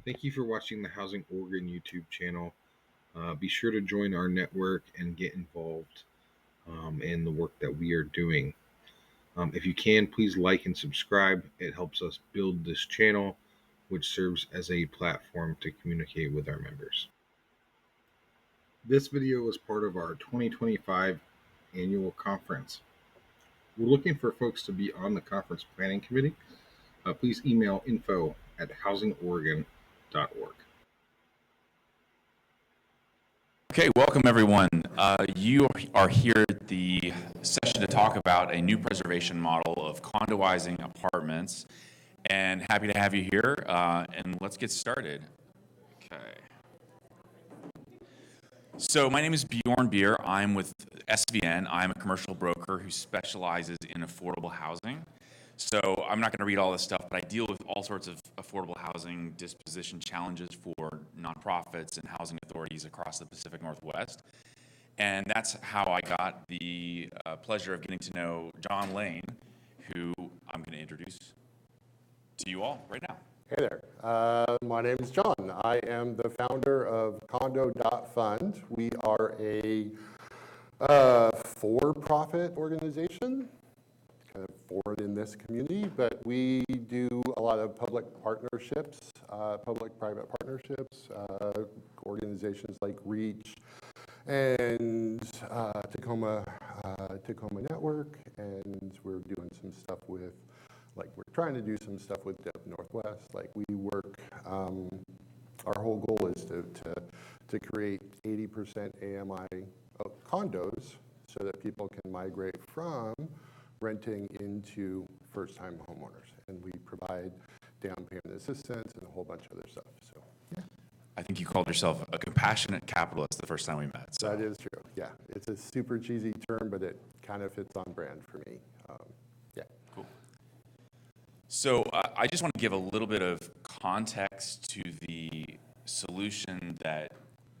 Thank you for watching the Housing Oregon YouTube channel. Be sure to join our network and get involved in the work that we are doing. If you can, please like and subscribe. It helps us build this channel, which serves as a platform to communicate with our members. This video is part of our 2025 annual conference. We're looking for folks to be on the conference planning committee. Please email info@housingoregon.org. Okay, welcome everyone. You are here at the session to talk about a new preservation model of condoizing apartments, and happy to have you here. And let's get started. Okay. So my name is Bjorn Beer. I'm with SVN. I'm a commercial broker who specializes in affordable housing. So I'm not going to read all this stuff, but I deal with all sorts of affordable housing disposition challenges for nonprofits and housing authorities across the Pacific Northwest. And that's how I got the pleasure of getting to know John Lane, who I'm going to introduce to you all right now. Hey there. My name is John. I am the founder of Condo.Fund. We are a for-profit organization, kind of foreign in this community, but we do a lot of public partnerships, public-private partnerships, organizations like REACH and Tacoma Network, and we're doing some stuff with, we're trying to do some stuff with Dev Northwest. We work, our whole goal is to create 80% AMI condos so that people can migrate from renting into first-time homeowners. And we provide down payment assistance and a whole bunch of other stuff. So, yeah. I think you called yourself a compassionate capitalist the first time we met. So. That is true, yeah. It's a super cheesy term, but it kind of fits on brand for me. Yeah. Cool. So I just want to give a little bit of context to the solution that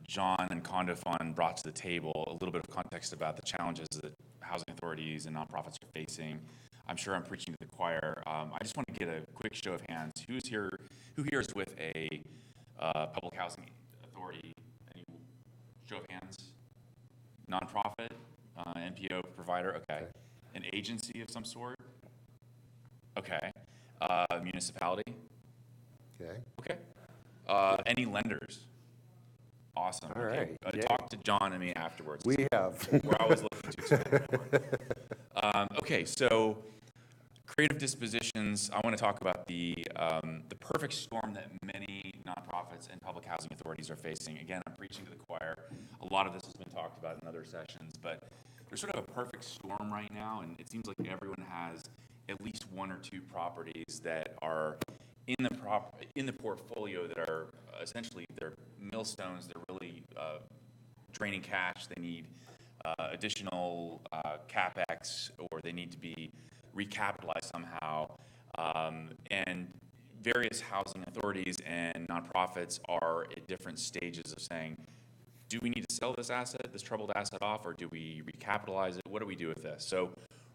John and CondoFund brought to the table, a little bit of context about the challenges that housing authorities and nonprofits are facing. I'm sure I'm preaching to the choir. I just want to get a quick show of hands. Who here is with a public housing authority? Any show of hands? Nonprofit, NPO provider, okay. An agency of some sort? Okay. Municipality? Okay. Any lenders? Awesome. All okay. right. Talk to John and me afterwards. We have. We're always looking to expand more. Okay, so creative dispositions. I want to talk about the perfect storm that many nonprofits and public housing authorities are facing. Again, I'm preaching to the choir. A lot of this has been talked about in other sessions, but there's sort of a perfect storm right now, and it seems like everyone has at least one or two properties that are in the portfolio that are essentially they're millstones. They're really draining cash. They need additional capex, or they need to be recapitalized somehow. And various housing authorities and nonprofits are at different stages of saying, do we need to sell this asset, this troubled asset off, or do we recapitalize it? What do we do with this? So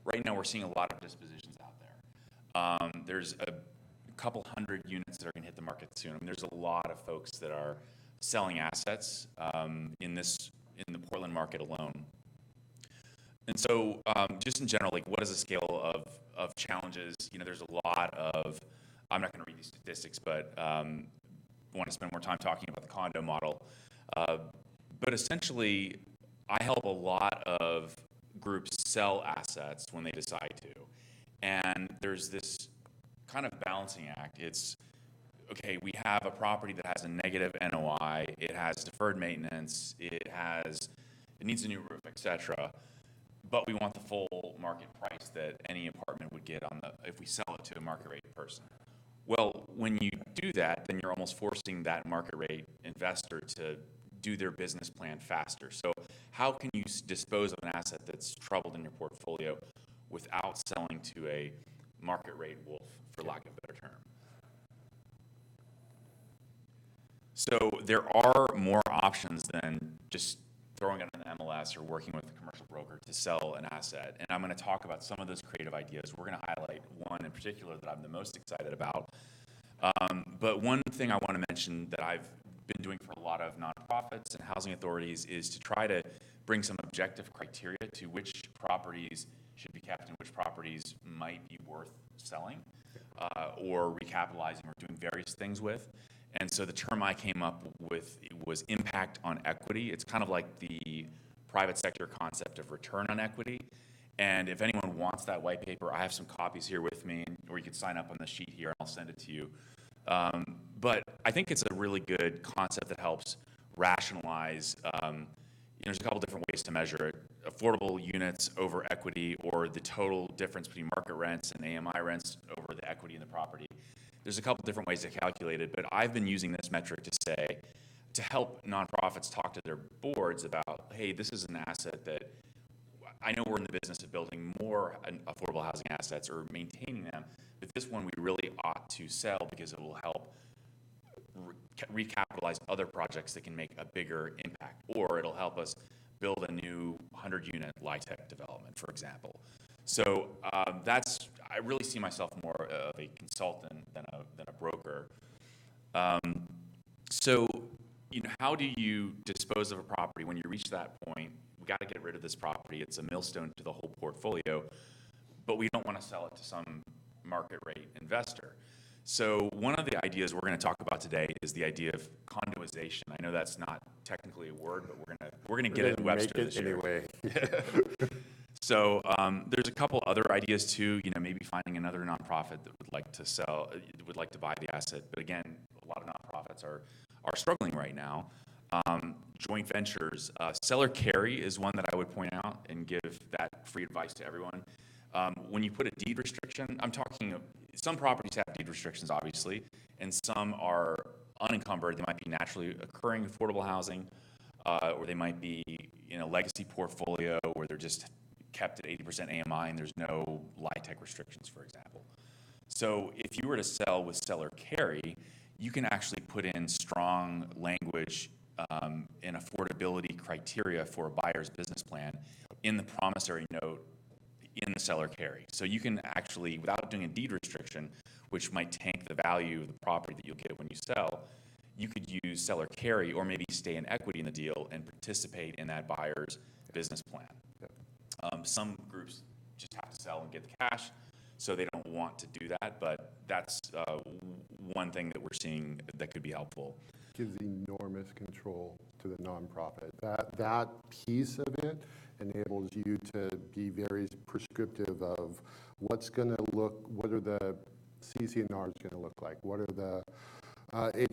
right now we're seeing a lot of dispositions out there. There's a couple hundred units that are going to hit the market soon. I mean, there's a lot of folks that are selling assets in the Portland market alone. And so just in general, what is the scale of challenges? There's a lot of, I'm not going to read these statistics, but want to spend more time talking about the condo model. But essentially, I help a lot of groups sell assets when they decide to. And there's this kind of balancing act. It's, okay, we have a property that has a negative NOI, it has deferred maintenance, it needs a new roof, etc. But we want the full market price that any apartment would get if we sell it to a market rate person. Well, when you do that, then you're almost forcing that market rate investor to do their business plan faster. So how can you dispose of an asset that's troubled in your portfolio without selling to a market rate wolf, for lack of a better term? So there are more options than just throwing it on the MLS or working with a commercial broker to sell an asset. And I'm going to talk about some of those creative ideas. We're going to highlight one in particular that I'm the most excited about. But one thing I want to mention that I've been doing for a lot of nonprofits and housing authorities is to try to bring some objective criteria to which properties should be kept and which properties might be worth selling or recapitalizing or doing various things with. And so the term I came up with was impact on equity. It's kind of like the private sector concept of return on equity. And if anyone wants that white paper, I have some copies here with me, or you could sign up on the sheet here and I'll send it to you. But I think it's a really good concept that helps rationalize, there's a couple different ways to measure it. Affordable units over equity, or the total difference between market rents and AMI rents over the equity in the property. There's a couple different ways to calculate it, but I've been using this metric to help nonprofits talk to their boards about, hey, this is an asset that I know we're in the business of building more affordable housing assets or maintaining them, but this one we really ought to sell because it will help recapitalize other projects that can make a bigger impact, or it'll help us build a new 100-unit LIHTC development, for example. So I really see myself more of a consultant than a broker. So, how do you dispose of a property when you reach that point? We got to get rid of this property. It's a millstone to the whole portfolio, but we don't want to sell it to some market rate investor. So one of the ideas we're going to talk about today is the idea of condoization. I know that's not technically a word, but we're going to get it in Webster this year. Anyway. So there's a couple other ideas too. Maybe finding another nonprofit that would like to buy the asset. But again, a lot of nonprofits are struggling right now. Joint ventures, seller carry is one that I would point out and give that free advice to everyone. When you put a deed restriction, I'm talking some properties have deed restrictions, obviously, and some are unencumbered. They might be naturally occurring affordable housing, or they might be in a legacy portfolio where they're just kept at 80% AMI and there's no LIHTC restrictions, for example. So if you were to sell with seller carry, you can actually put in strong language and affordability criteria for a buyer's business plan in the promissory note in the seller carry. So you can actually, without doing a deed restriction, which might tank the value of the property that you'll get when you sell, you could use seller carry or maybe stay in equity in the deal and participate in that buyer's business plan. Some groups just have to sell and get the cash, so they don't want to do that, but that's one thing that we're seeing that could be helpful. Gives enormous control to the nonprofit. That piece of it enables you to be very prescriptive of what are the CC&Rs going to look like, what are the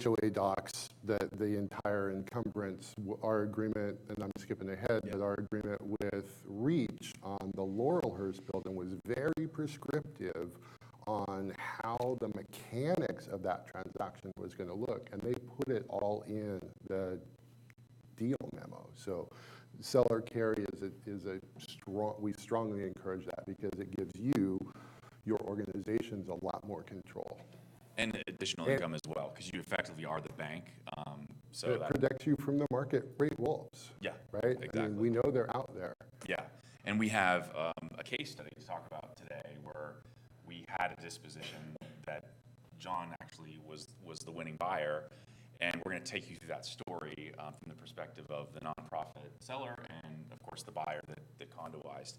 HOA docs, that the entire encumbrance, our agreement, and I'm skipping ahead, but our agreement with Reach on the Laurelhurst building was very prescriptive on how the mechanics of that transaction was going to look, and they put it all in the deal memo. So seller carry is a strong, we strongly encourage that because it gives your organizations a lot more control. And additional income as well, because you effectively are the bank. So it protects you from the market rate wolves. Yeah, right? Exactly. I mean, we know they're out there. Yeah, and we have a case study to talk about today where we had a disposition that John actually was the winning buyer, and we're going to take you through that story from the perspective of the nonprofit seller and, of course, the buyer that condoized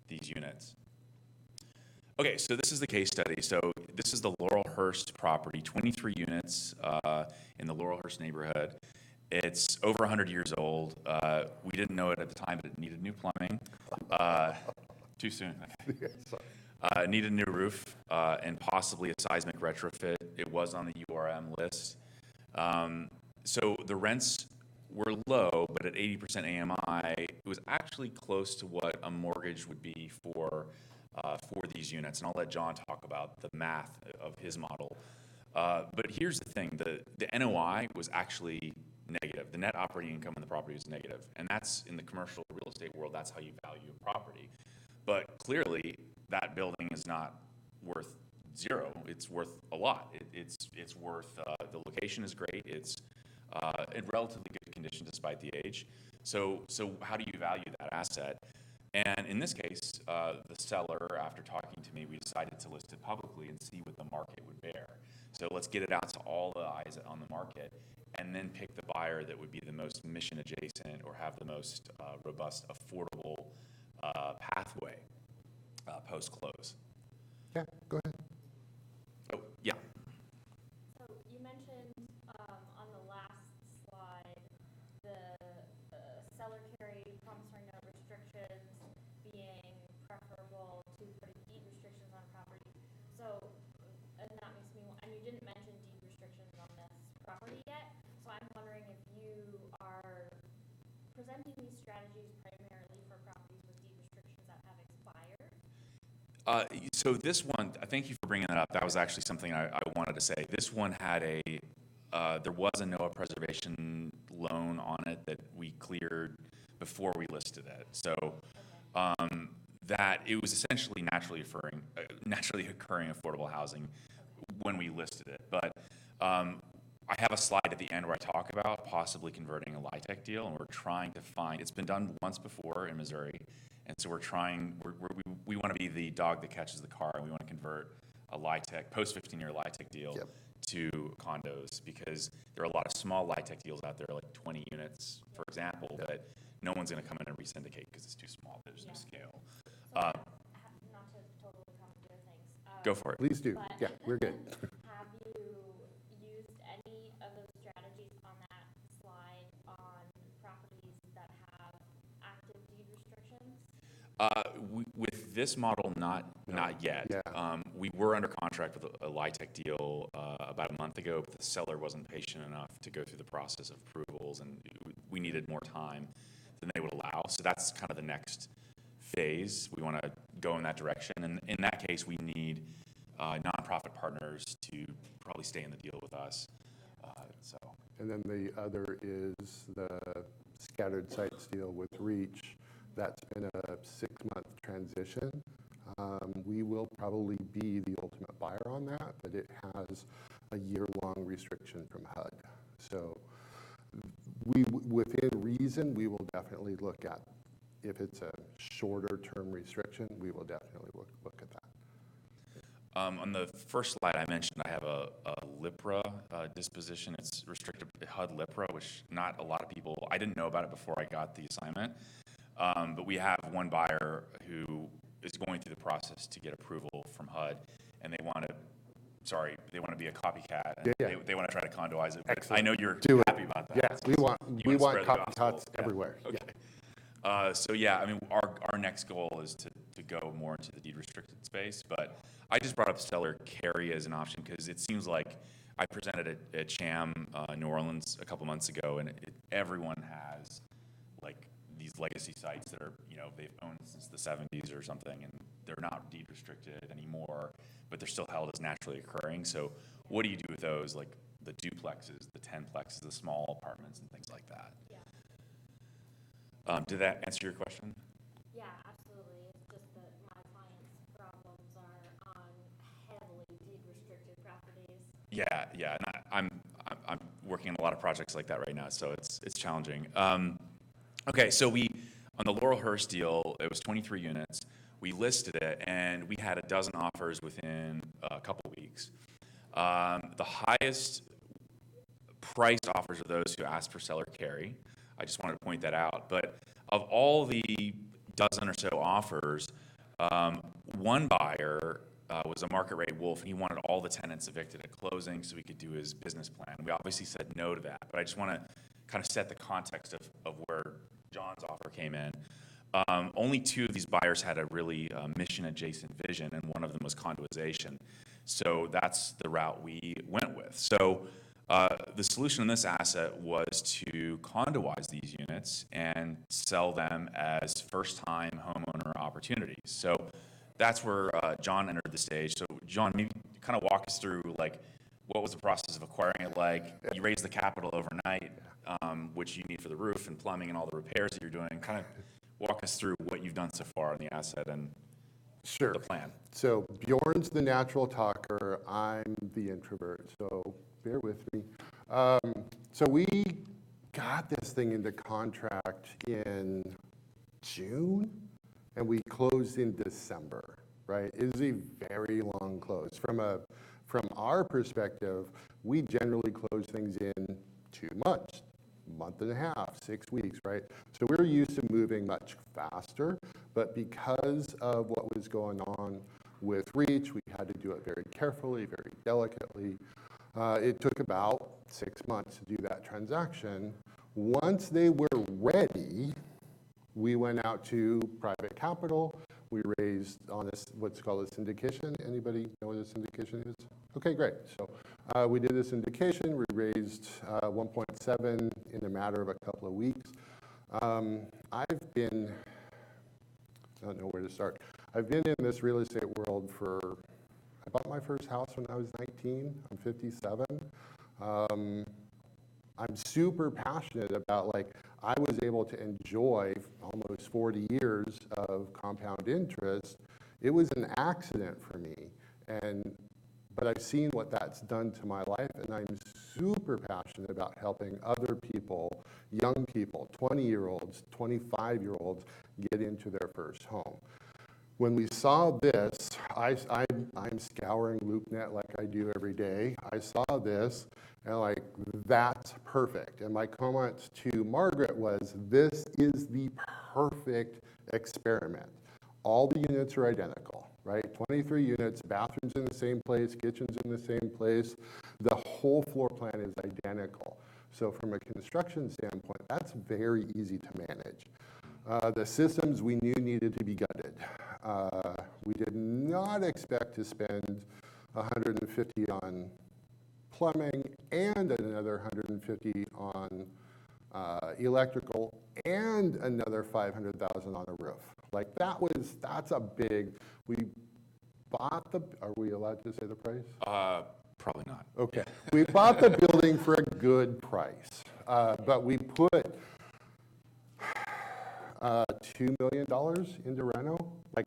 these units. Okay, so this is the case study. So this is the Laurelhurst property, 23 units in the Laurelhurst neighborhood. It's over 100 years old. We didn't know it at the time, but it needed new plumbing. Too soon. Okay. Needed a new roof and possibly a seismic retrofit. It was on the URM list. So the rents were low, but at 80% AMI, it was actually close to what a mortgage would be for these units, and I'll let John talk about the math of his model. But here's the thing, the NOI was actually negative. The net operating income on the property was negative, and that's in the commercial real estate world, that's how you value a property. But clearly, that building is not worth zero. It's worth a lot. It's worth, the location is great. It's in relatively good condition despite the age. So how do you value that asset? And in this case, the seller, after talking to me, we decided to list it publicly and see what the market would bear. So let's get it out to all the eyes on the market, and then pick the buyer that would be the most mission adjacent or have the most robust, affordable pathway post-close. Yeah, go ahead. Oh, yeah. So you mentioned on the last slide the seller carry promissory note restrictions being preferable to putting deed restrictions on property. So, and that makes me, and you didn't mention deed restrictions on this property yet. So I'm wondering if you are presenting these strategies primarily for properties with deed restrictions that have expired. So this one, thank you for bringing that up. That was actually something I wanted to say. This one had there was a NOAA preservation loan on it that we cleared before we listed it. So that it was essentially naturally occurring affordable housing when we listed it. But I have a slide at the end where I talk about possibly converting a LIHTC deal, and we're trying to find. It's been done once before in Missouri, and so we want to be the dog that catches the car, and we want to convert a LIHTC post 15-year LIHTC deal to condos, because there are a lot of small LIHTC deals out there, like 20 units, for example, that no one's going to come in and resyndicate because it's too small. There's no scale. So not to totally complicated things. Go for it. Please do. Yeah, we're good. Have you used any of those strategies on that slide on properties that have active deed restrictions? With this model, not yet. Yeah. We were under contract with a LIHTC deal about a month ago, but the seller wasn't patient enough to go through the process of approvals, and we needed more time than they would allow. So that's kind of the next phase. We want to go in that direction, and in that case, we need nonprofit partners to probably stay in the deal with us. And then the other is the scattered sites deal with Reach. That's been a 6-month transition. We will probably be the ultimate buyer on that, but it has a year-long restriction from HUD. So within reason, we will definitely look at, if it's a shorter-term restriction, we will definitely look at that. On the first slide I mentioned, I have a LIPRA disposition. It's restricted HUD LIPRA, which not a lot of people, I didn't know about it before I got the assignment. But we have one buyer who is going through the process to get approval from HUD, and they want to be a copycat. And they want to try to condoize it. Excellent. I know you're happy about that. Yes, we want copycats everywhere. Okay. Yeah. So yeah, I mean, our next goal is to go more into the deed restricted space, but I just brought up seller carry as an option because it seems like I presented it at CHAM New Orleans a couple months ago, and everyone has like these legacy sites that are, they've owned since the 70s or something, and they're not deed restricted anymore, but they're still held as naturally occurring. So what do you do with those, like the duplexes, the 10plexes, the small apartments, and things like that? Yeah. Did that answer your question? Yeah, absolutely. It's just that my clients' problems are on heavily deed restricted properties. Yeah, and I'm working on a lot of projects like that right now, so it's challenging. Okay, so on the Laurelhurst deal, it was 23 units. We listed it, and we had a dozen offers within a couple weeks. The highest priced offers are those who asked for seller carry. I just wanted to point that out. But of all the dozen or so offers, one buyer was a market rate wolf, and he wanted all the tenants evicted at closing so he could do his business plan. We obviously said no to that, but I just want to kind of set the context of where John's offer came in. Only 2 of these buyers had a really mission-adjacent vision, and one of them was condoization. So that's the route we went with. So the solution in this asset was to condoize these units and sell them as first-time homeowner opportunities. So that's where John entered the stage. So John, maybe kind of walk us through, like, what was the process of acquiring it like? You raised the capital overnight, which you need for the roof and plumbing and all the repairs that you're doing. Kind of walk us through what you've done so far on the asset and the plan. So Bjorn's the natural talker. I'm the introvert. So bear with me. So we got this thing into contract in June, and we closed in December, right? It is a very long close. from our perspective, we generally close things in 2 months, month and a half, 6 weeks, right? So we're used to moving much faster, but because of what was going on with Reach, we had to do it very carefully, very delicately. It took about 6 months to do that transaction. Once they were ready, we went out to private capital. We raised on this, what's called a syndication. Anybody know what a syndication is? Okay, great. So we did a syndication. We raised 1.7 in a matter of a couple of weeks. I don't know where to start. I've been in this real estate world I bought my first house when I was 19. I'm 57. I'm super passionate about, like, I was able to enjoy almost 40 years of compound interest. It was an accident for me, but I've seen what that's done to my life, and I'm super passionate about helping other people, young people, 20-year-olds, 25-year-olds, get into their first home. When we saw this, I'm scouring LoopNet like I do every day. I saw this, and like, that's perfect. And my comment to Margaret was, this is the perfect experiment. All the units are identical, right? 23 units, bathrooms in the same place, kitchens in the same place. The whole floor plan is identical. So from a construction standpoint, that's very easy to manage. The systems we knew needed to be gutted. We did not expect to spend $150 on plumbing and another $150 on electrical and another $500,000 on a roof. Like, that's a big, we bought are we allowed to say the price? Probably not. Okay. We bought the building for a good price, but we put $2 million into reno. Like,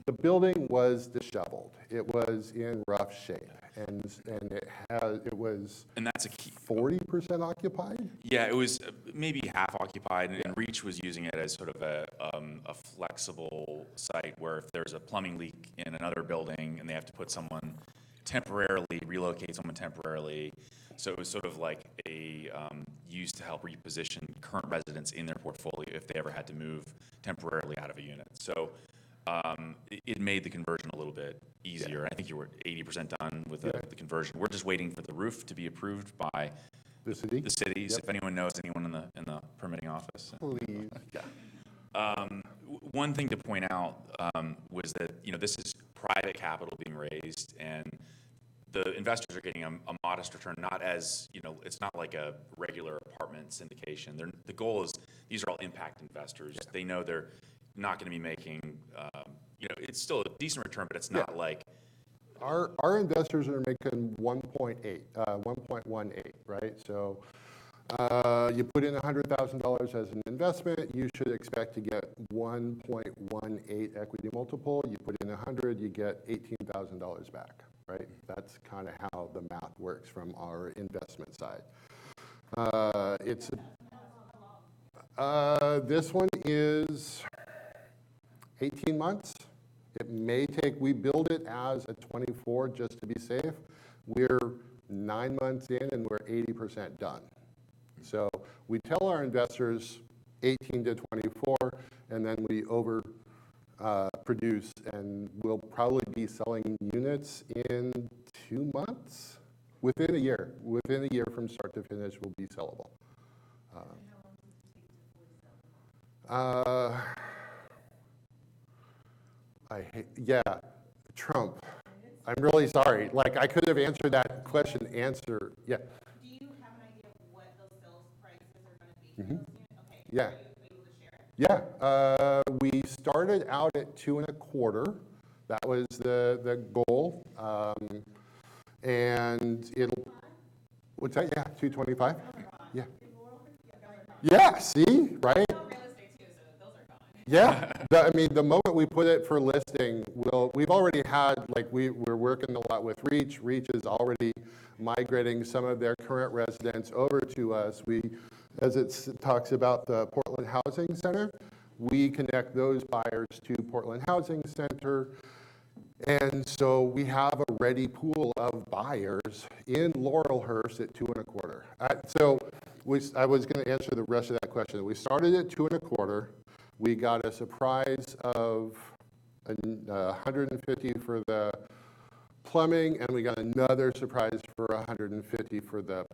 the building was disheveled. It was in rough shape, and it was. And that's a key. 40% occupied. Yeah, it was maybe half occupied, and Reach was using it as sort of a flexible site where if there's a plumbing leak in another building and they have to put someone relocate someone temporarily. So it was sort of like used to help reposition current residents in their portfolio if they ever had to move temporarily out of a unit. So it made the conversion a little bit easier. I think you were 80% done with the conversion. We're just waiting for the roof to be approved by the city. Yep. If anyone knows anyone in the permitting office. Please. One thing to point out was that this is private capital being raised, and the investors are getting a modest return. Not as it's not like a regular apartment syndication. The goal is these are all impact investors. Yeah. They know they're not going to be making. It's still a decent return, but it's not like. Our investors are making 1.18, right? So you put in $100,000 as an investment, you should expect to get 1.18 equity multiple. You put in 100, you get $18,000 back, right? That's kind of how the math works from our investment side. This one is 18 months. It may take, we build it as a 24 just to be safe. We're 9 months in and we're 80% done. So we tell our investors 18 to 24, and then we produce, and we'll probably be selling units in 2 months, within a year. Within a year from start to finish, will be sellable. Trump. I'm really sorry. Like, I could have answered that question. Yeah. Do you have an idea of what those sales prices are going to be for those units? Okay. Yeah. Are you able to share it? Yeah. We started out at 2.25. That was the goal. And it'll. What's that? Yeah, 225. Yeah. Yeah. See, right? Yeah, the moment we put it for listing, we've already had, we're working a lot with Reach. Reach is already migrating some of their current residents over to us. As it talks about the Portland Housing Center, we connect those buyers to Portland Housing Center. And so we have a ready pool of buyers in Laurelhurst at 2.25. I was going to answer the rest of that question. We started at 2.25. We got a surprise of 150 for the plumbing, and we got another surprise for 150 for the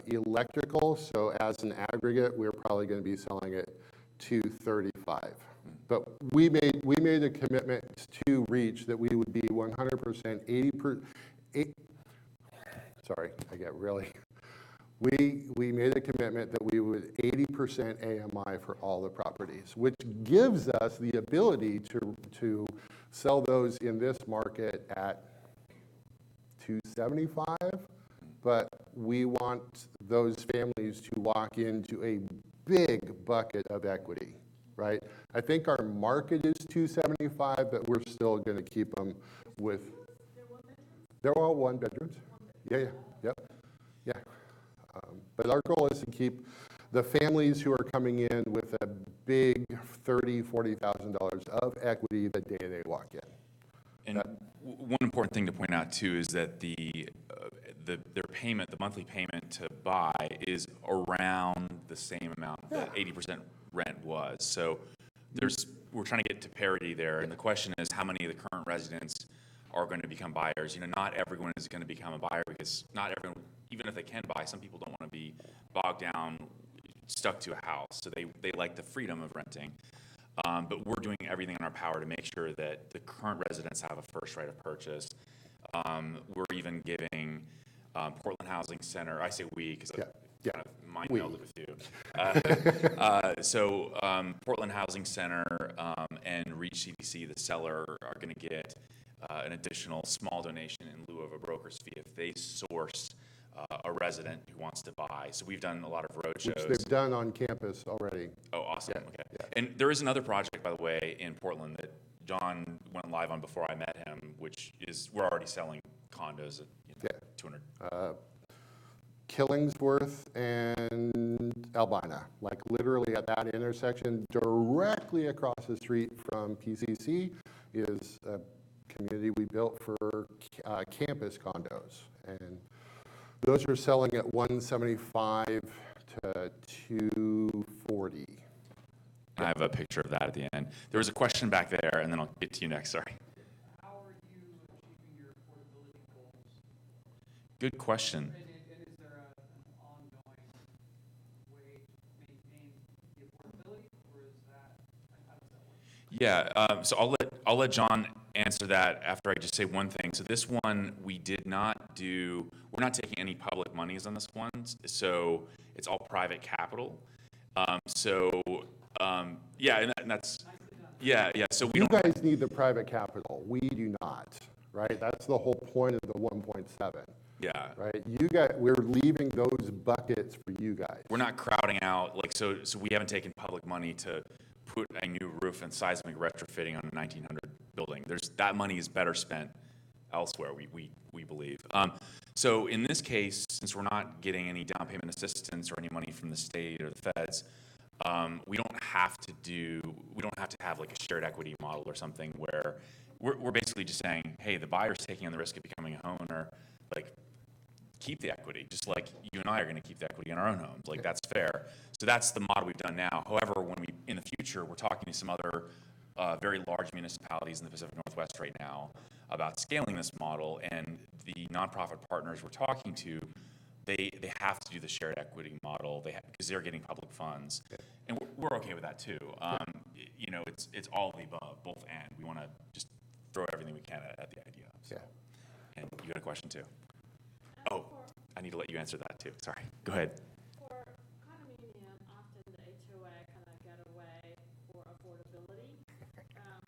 electrical. So as an aggregate, we're probably going to be selling it 235. But we made a commitment to Reach that we would be 100% sorry, I get really. We made a commitment that we would 80% AMI for all the properties, which gives us the ability to sell those in this market at 275, but we want those families to walk into a big bucket of equity, right? I think our market is 275, but we're still going to keep them with. They're all one bedrooms. Yeah, yep, yeah. But our goal is to keep the families who are coming in with a big $30,000, $40,000 of equity the day they walk in. And one important thing to point out too is that their payment, the monthly payment to buy, is around the same amount that 80% rent was. So we're trying to get to parity there, and the question is how many of the current residents are going to become buyers. Not everyone is going to become a buyer, because not everyone, even if they can buy, some people don't want to be bogged down, stuck to a house. So they like the freedom of renting. But we're doing everything in our power to make sure that the current residents have a first right of purchase. We're even giving Portland Housing Center, I say we because I kind of mind melded with you. So Portland Housing Center and Reach CDC, the seller, are going to get an additional small donation in lieu of a broker's fee if they source a resident who wants to buy. So we've done a lot of road shows. Which they've done on campus already. Oh, awesome. Okay. Yeah. And there is another project, by the way, in Portland that John went live on before I met him, which is we're already selling condos at 200. Killingsworth and Albina, like literally at that intersection, directly across the street from PCC, is a community we built for campus condos, and those are selling at 175 to 240. I have a picture of that at the end. There was a question back there, and then I'll get to you next. Sorry. How are you achieving your affordability goals? Good question. And is there an ongoing way to maintain the affordability, or is that, how does that work? Yeah, so I'll let John answer that after I just say one thing. So this one, we did not do, we're not taking any public monies on this one, so it's all private capital. Yeah, and that's, yeah, so we You don't. guys need the private capital. We do not, right? That's the whole point of the 1.7. Yeah. Right? We're leaving those buckets for you guys. We're not crowding out, so we haven't taken public money to put a new roof and seismic retrofitting on a 1900 building. That money is better spent elsewhere, we believe. So in this case, since we're not getting any down payment assistance or any money from the state or the feds, we don't have to have like a shared equity model or something where we're basically just saying, hey, the buyer's taking on the risk of becoming a homeowner, like keep the equity, just like you and I are going to keep the equity in our own homes. Like that's fair. So that's the model we've done now. However, in the future, we're talking to some other very large municipalities in the Pacific Northwest right now about scaling this model, and the nonprofit partners we're talking to, they have to do the shared equity model because they're getting public funds, and we're okay with that too. It's all of the above, both and. We want to just throw everything we can at the idea. So. Yeah. And you got a question too? Oh, I need to let you answer that too. Sorry. Go ahead. For condominium, often the HOA kind of get away for affordability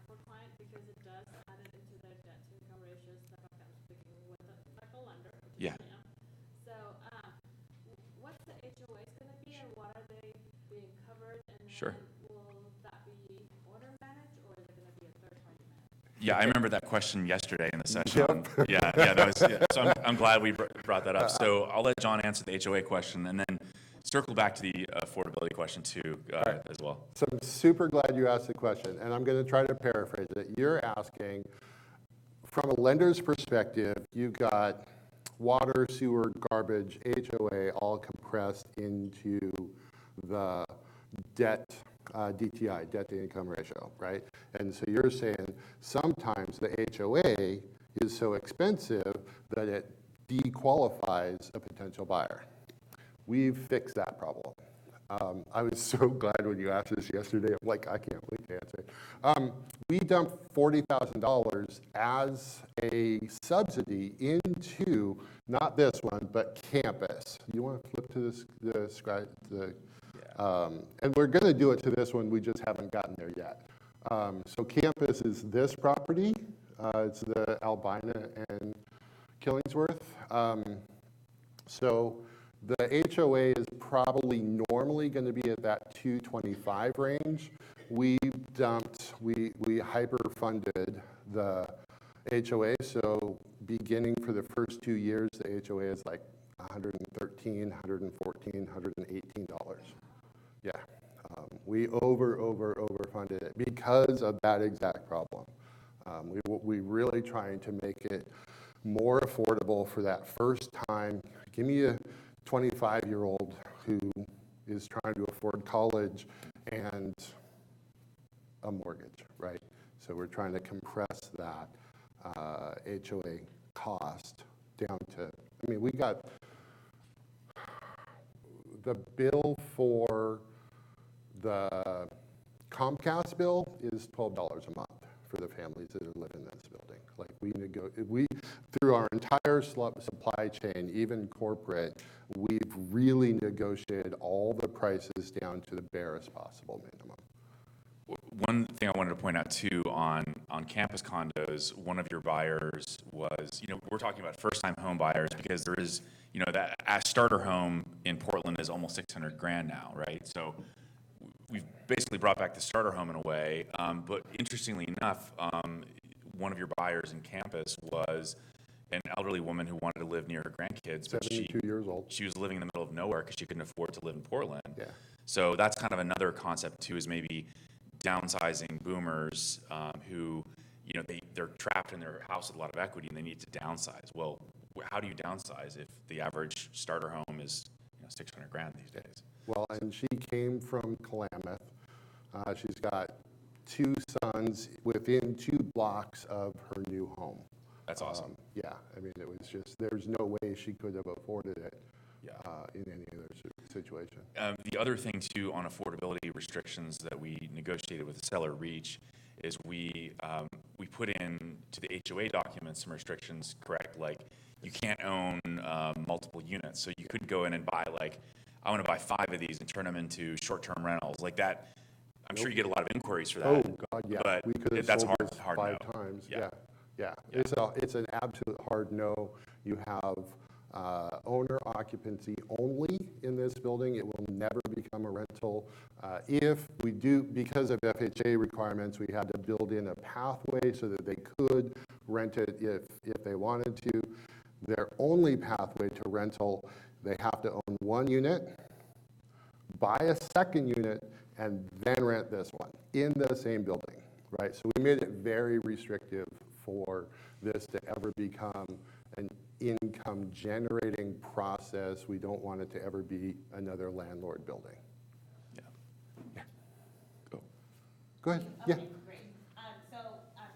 for clients because it does add it into their debt to income ratios that I'm speaking with a lender. Yeah. So what's the HOAs going to be, and what are they being covered, and Sure. will that be owner managed, or is it going to be a third party managed? Yeah, I remember that question yesterday in the session. Yep. So I'm glad we brought that up. So I'll let John answer the HOA question, and then circle back to the affordability question too, as well. So I'm super glad you asked the question, and I'm going to try to paraphrase it. You're asking, from a lender's perspective, you got water, sewer, garbage, HOA all compressed into the debt, DTI, debt to income ratio, right? And so you're saying sometimes the HOA is so expensive that it dequalifies a potential buyer. We've fixed that problem. I was so glad when you asked this yesterday. I'm like, I can't wait to answer it. We dumped $40,000 as a subsidy into, not this one, but campus. You want to flip to this, and we're going to do it to this one, we just haven't gotten there yet. So campus is this property. It's the Albina and Killingsworth. So the HOA is probably normally going to be at that 225 range. We hyper-funded the HOA, so beginning for the first 2 years, the HOA is like $113, $114, $118. Yeah, we overfunded it because of that exact problem. We really trying to make it more affordable for that first time. Give me a 25-year-old who is trying to afford college and a mortgage, right? So we're trying to compress that HOA cost down to, I mean, we got the bill for the Comcast bill is $12 a month for the families that live in this building. Like we through our entire supply chain, even corporate, we've really negotiated all the prices down to the barest possible minimum. One thing I wanted to point out too on campus condos, one of your buyers was, we're talking about first-time home buyers because there is, that a starter home in Portland is almost $600,000 now, right? So we've basically brought back the starter home in a way. But interestingly enough, one of your buyers in campus was an elderly woman who wanted to live near her grandkids, but 72 years old. She was living in the middle of nowhere because she couldn't afford to live in Portland. Yeah. So that's kind of another concept too, is maybe downsizing boomers who, they're trapped in their house with a lot of equity and they need to downsize. Well, how do you downsize if the average starter home is $600,000 these days? Well, and she came from Klamath. She's got 2 sons within 2 blocks of her new home. That's awesome. Yeah, I mean, it was just, there's no way she could have afforded it in any other situation. The other thing too on affordability restrictions that we negotiated with Seller Reach is we put in to the HOA documents some restrictions, correct? Like you can't own multiple units. So you couldn't go in and buy I want to buy 5 of these and turn them into short-term rentals like that. I'm sure you get a lot of inquiries for that. Oh, God, yeah. But we could have that's sold hard, this hard 5 no. times. Yeah. Yeah. It's an absolute hard no. You have owner occupancy only in this building. It will never become a rental. If we do, because of FHA requirements, we had to build in a pathway so that they could rent it if they wanted to. Their only pathway to rental, they have to own 1 unit, buy a second unit, and then rent this one in the same building, right? So we made it very restrictive for this to ever become an income generating process. We don't want it to ever be another landlord building. Yeah. Go. Go ahead. Yeah. Okay, great. So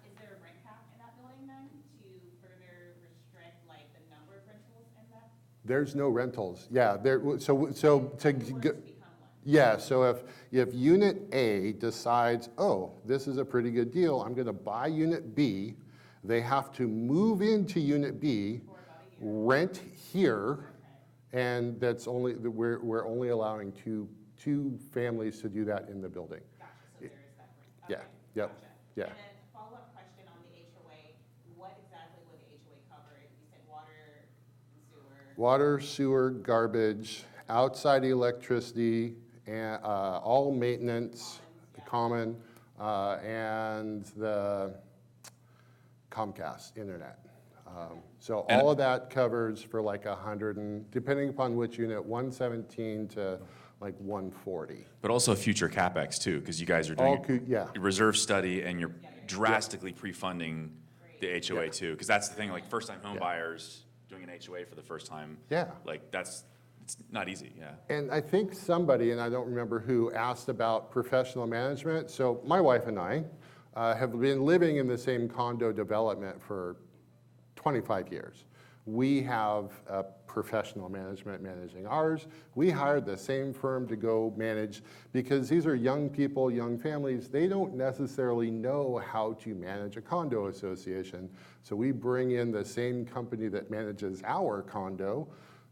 is there a rent cap in that building then to further restrict the number of rentals in that? There's no rentals. Yeah. So if unit A decides, oh, this is a pretty good deal, I'm going to buy unit B, they have to move into unit B, rent here, and that's only we're only allowing two families to do that in the building. Gotcha. So there is that rent. Yeah. Okay, Yep. gotcha. Yeah. And then follow-up question on the HOA. What exactly would the HOA cover? You said water and sewer. Water, sewer, garbage, outside electricity, and all maintenance, common, and the Comcast internet. So all of that covers for like 100 and, depending upon which unit, 117 to like 140. But also future CapEx too, because you guys are doing Yeah. a reserve study and you're drastically pre-funding the HOA too, because that's the thing, like first-time home Yeah. buyers doing an HOA for the first time. Yeah. Like it's not easy, yeah. And I think somebody, and I don't remember who, asked about professional management. So my wife and I have been living in the same condo development for 25 years. We have a professional management managing ours. We hired the same firm to go manage because these are young people, young families. They don't necessarily know how to manage a condo association. So we bring in the same company that manages our condo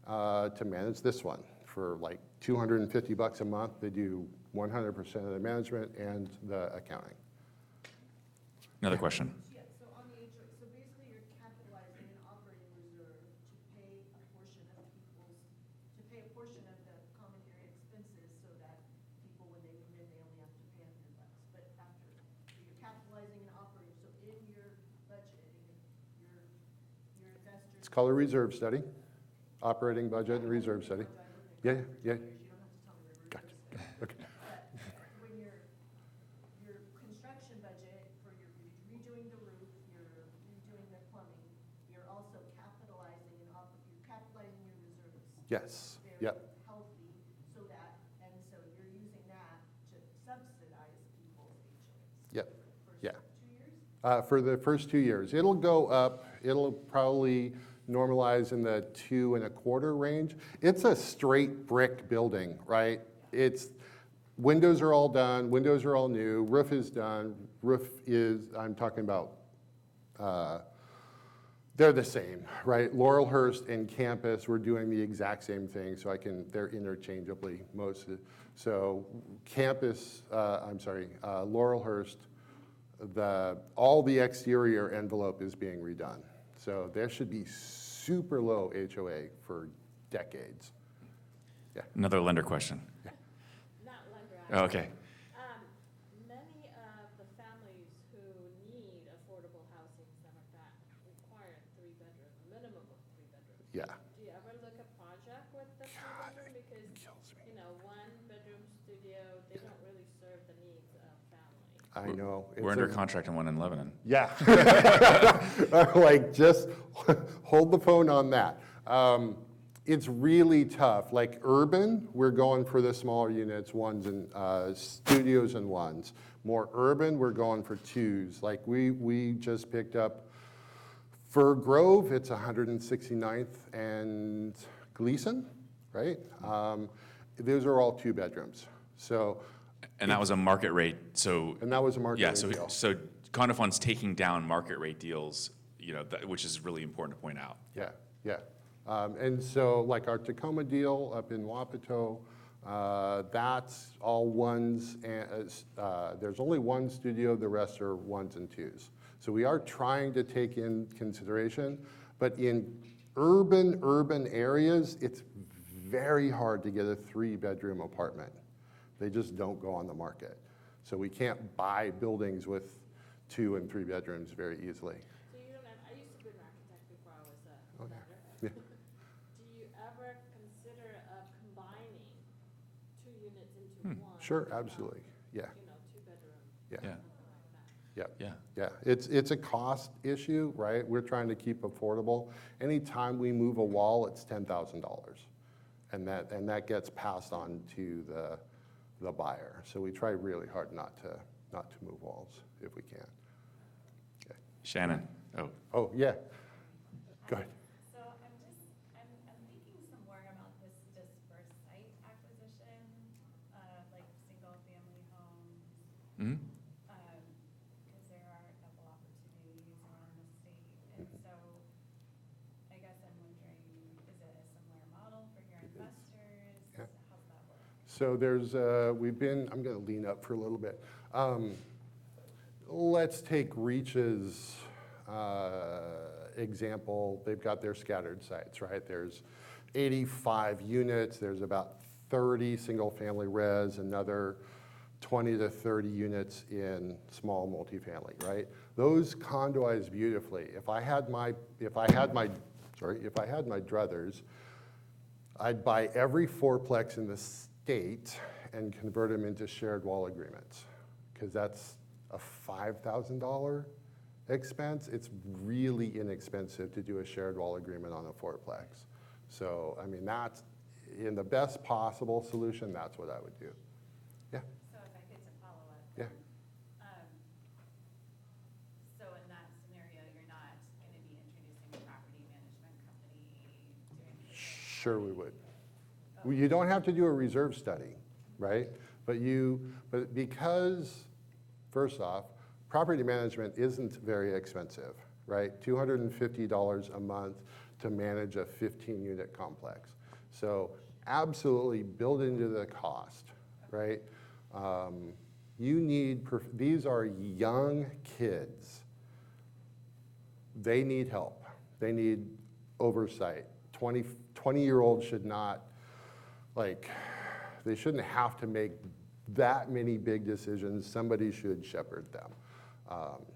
to manage this one for like $250 a month. They do 100% of the management and the accounting. Another question. Yeah, so on the HOA, so basically you're capitalizing an operating reserve to pay a portion of the common area expenses so that people, when they come in, they only have to pay $100. But after, so you're capitalizing an operating, so in your budget, your investors. It's called a reserve study, operating budget and reserve study. Yeah, yeah. You don't have to tell me the reserve study. Okay. But when your construction budget for your redoing the roof, you're redoing the plumbing, you're also capitalizing you're capitalizing your reserves. Yes, Very yep, healthy, so you're using that to subsidize people's HOAs. yep, For yeah. 2 years? For the first 2 years. It'll go up, it'll probably normalize in the 2.25 range. It's a straight brick building, right? Windows are all done, windows are all new, roof is done, I'm talking about, they're the same, right? Laurelhurst and Campus, we're doing the exact same thing, so they're interchangeably so Campus, Laurelhurst, all the exterior envelope is being redone. So there should be super low HOA for decades. Another lender question. Not lender. Oh, okay. Many of the families who need affordable housing, stuff like that, require a minimum of 3 bedrooms. Yeah. Do you ever look at project with the 3 bedroom? Because, one bedroom studio, they don't really serve the needs of families. I know. We're under contract on one in Lebanon. Yeah. Like, just hold the phone on that. It's really tough. Like urban, we're going for the smaller units, ones and studios and ones. More urban, we're going for 2s. Like we just picked up Fir Grove, it's 169th and Gleason, right? Those are all 2 bedrooms. So. And that was a market rate, so. And that was a market Yeah, rate deal. so CondoFund's taking down market rate deals, which is really important to point out. Yeah, yeah. And so like our Tacoma deal up in Wapato, that's all ones, and there's only 1 studio, the rest are 1s and 2s. So we are trying to take in consideration, but in urban areas, it's very hard to get a 3-bedroom apartment. They just don't go on the market. So we can't buy buildings with 2 and 3 bedrooms very easily. So you don't have, I used to be an architect before I was a Okay. lender. Yeah. Do you ever consider combining 2 units into one? Sure, absolutely, yeah, 2-bedroom, yeah. Yeah, Yeah. yeah. Yeah, it's a cost issue, right? We're trying to keep affordable. Anytime we move a wall, it's $10,000. And that gets passed on to the buyer. So we try really hard not to move walls if we can. Okay. Shannon, Oh, yeah, go ahead. So I'm thinking some more about this dispersed site acquisition, like single-family homes. Mhm. Because there are a couple opportunities around the state. And so I guess I'm wondering, is it a similar model for your investors? Yeah. How's that work? So there's, I'm going to lean up for a little bit. Let's take Reach's example. They've got their scattered sites, right? There's 85 units. There's about 30 single-family res, another 20 to 30 units in small multifamily, right? Those condoize beautifully. If I had my druthers, I'd buy every fourplex in the state and convert them into shared wall agreements, because that's a $5,000 expense, it's really inexpensive to do a shared wall agreement on a fourplex. So, I mean, that's, in the best possible solution, that's what I would do. Yeah, So if I get to follow up. yeah. So in that scenario, you're not going to be introducing a property management company doing this? Sure we would. Well, you don't have to do a reserve study, right? But because, first off, property management isn't very expensive, right? $250 a month to manage a 15-unit complex. So absolutely build into the cost, right? These are young kids. They need help. They need oversight. 20-year-olds should not, they shouldn't have to make that many big decisions. Somebody should shepherd them.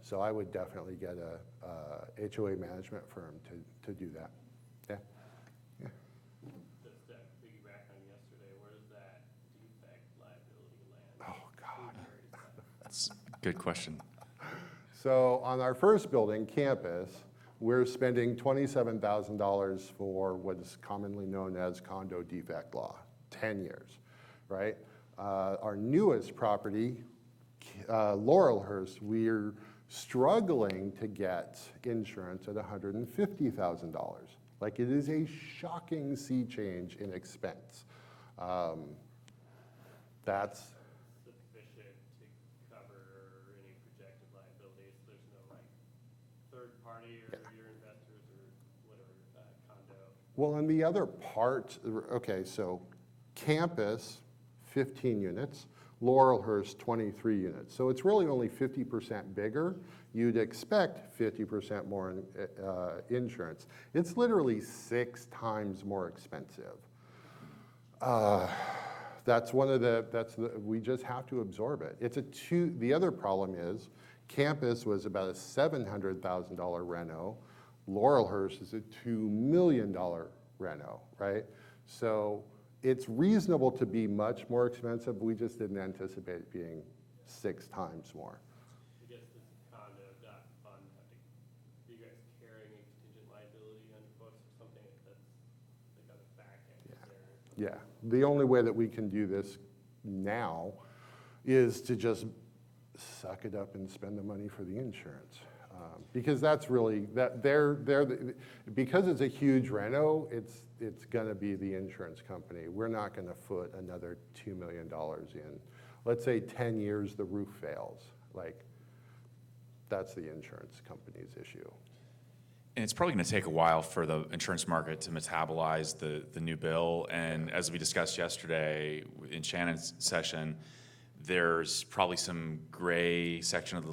So I would definitely get a HOA management firm to do that. Yeah. Yeah. Just that piggyback on yesterday, where does that defect liability land? Oh, God. That's a good question. So on our first building, campus, we're spending $27,000 for what is commonly known as condo defect law, 10 years, right? Our newest property, Laurelhurst, we're struggling to get insurance at $150,000. Like, it is a shocking sea change in expense. That's Sufficient to cover any projected liabilities. There's no third party or your investors or whatever, condo. well, and the other part, okay, so campus, 15 units, Laurelhurst, 23 units. So it's really only 50% bigger. You'd expect 50% more insurance. It's literally 6 times more expensive. We just have to absorb it. The other problem is, campus was about a $700,000 reno. Laurelhurst is a $2 million reno, right? So it's reasonable to be much more expensive. We just didn't anticipate it being 6 times more. I guess this CondoFund, are you guys carrying a contingent liability on your books or something that's like on the back end there? Yeah, the only way that we can do this now is to just suck it up and spend the money for the insurance. Because that's really, because it's a huge reno, it's gonna be the insurance company. We're not gonna foot another $2 million in. Let's say 10 years the roof fails. That's the insurance company's issue. And it's probably going to take a while for the insurance market to metabolize the new bill. And as we discussed yesterday in Shannon's session, there's probably some gray sections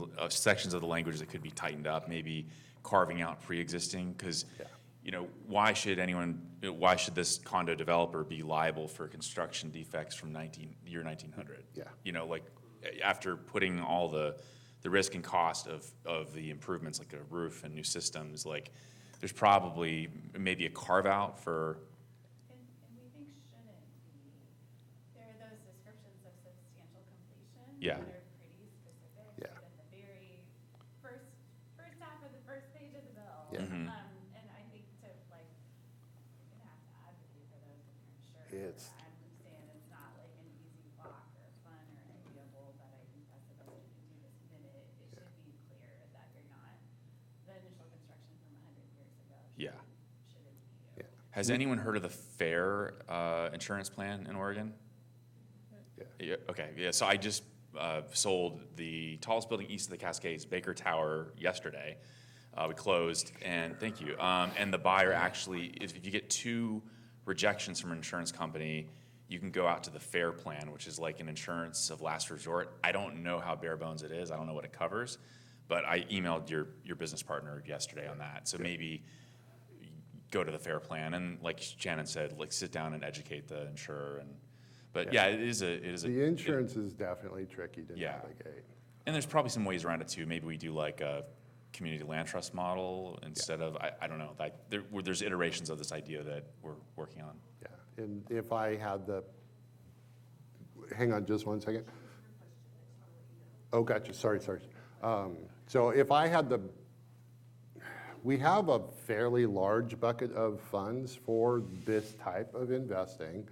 of the language that could be tightened up, maybe carving out pre-existing. Because, why should this condo developer be liable for construction defects from year 1900? Yeah. After putting all the risk and cost of the improvements, like a roof and new systems, there's probably maybe a carve out for. And we think shouldn't be. There are those descriptions of substantial completion Yeah. that are pretty specific. Yeah. In the very first half of the first page of the bill. Yeah. Mhm. And I think you're gonna have to advocate for those if you're insured. I'm saying it's not like an easy walk or fun or enviable, but I think that's the best we can do this minute. It should be clear that you're not, the initial construction from 100 years ago Yeah. shouldn't be. Yeah. Has anyone heard of the FAIR insurance plan in Oregon? Yeah. Okay. Yeah. So I just sold the tallest building east of the Cascades, Baker Tower, yesterday. We closed, and thank you. And the buyer actually, if you get 2 rejections from an insurance company, you can go out to the FAIR plan, which is like an insurance of last resort. I don't know how bare bones it is. I don't know what it covers, but I emailed your business partner yesterday on that. So maybe go to the FAIR plan, and like Shannon said, sit down and educate the insurer. But it is a. The insurance is definitely tricky to Yeah. navigate. And there's probably some ways around it too. Maybe we do like a community land trust model instead of, I don't know. There's iterations of this idea that we're working on. Yeah, and if I had hang on just one second. Oh, gotcha, sorry. So if I had the we have a fairly large bucket of funds for this type of investing.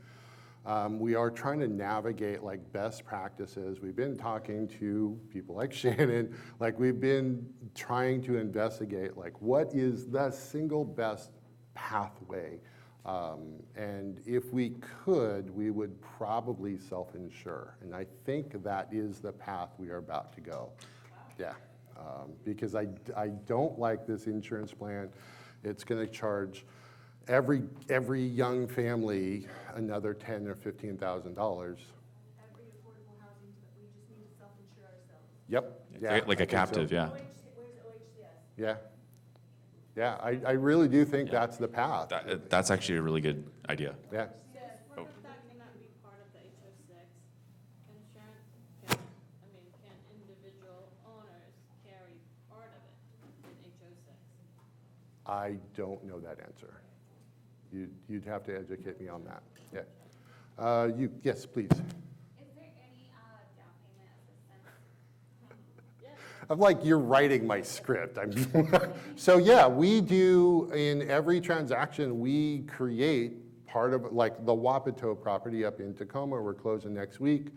We are trying to navigate like best practices. We've been talking to people like Shannon, like we've been trying to investigate like what is the single best pathway. And if we could, we would probably self-insure. And I think that is the path we are about to go. Yeah, because I don't like this insurance plan. It's gonna charge every young family another $10,000 or $15,000. Every affordable housing, we just need to self-insure ourselves. Yep. Yeah, Like I a think captive, so. yeah. Where's OHCS? Yeah. Yeah, I really do think that's the path. That's actually a really good idea. Yeah. Oh. That cannot be part of the HO6 insurance. Can individual owners carry part of it in HO6? I don't know that answer. You'd have to educate me on that. Yeah. Yes, please. Is there any down payment assistance? I'm like, you're writing my script. So yeah, we do, in every transaction, we create part of, like the Wapato property up in Tacoma, we're closing next week.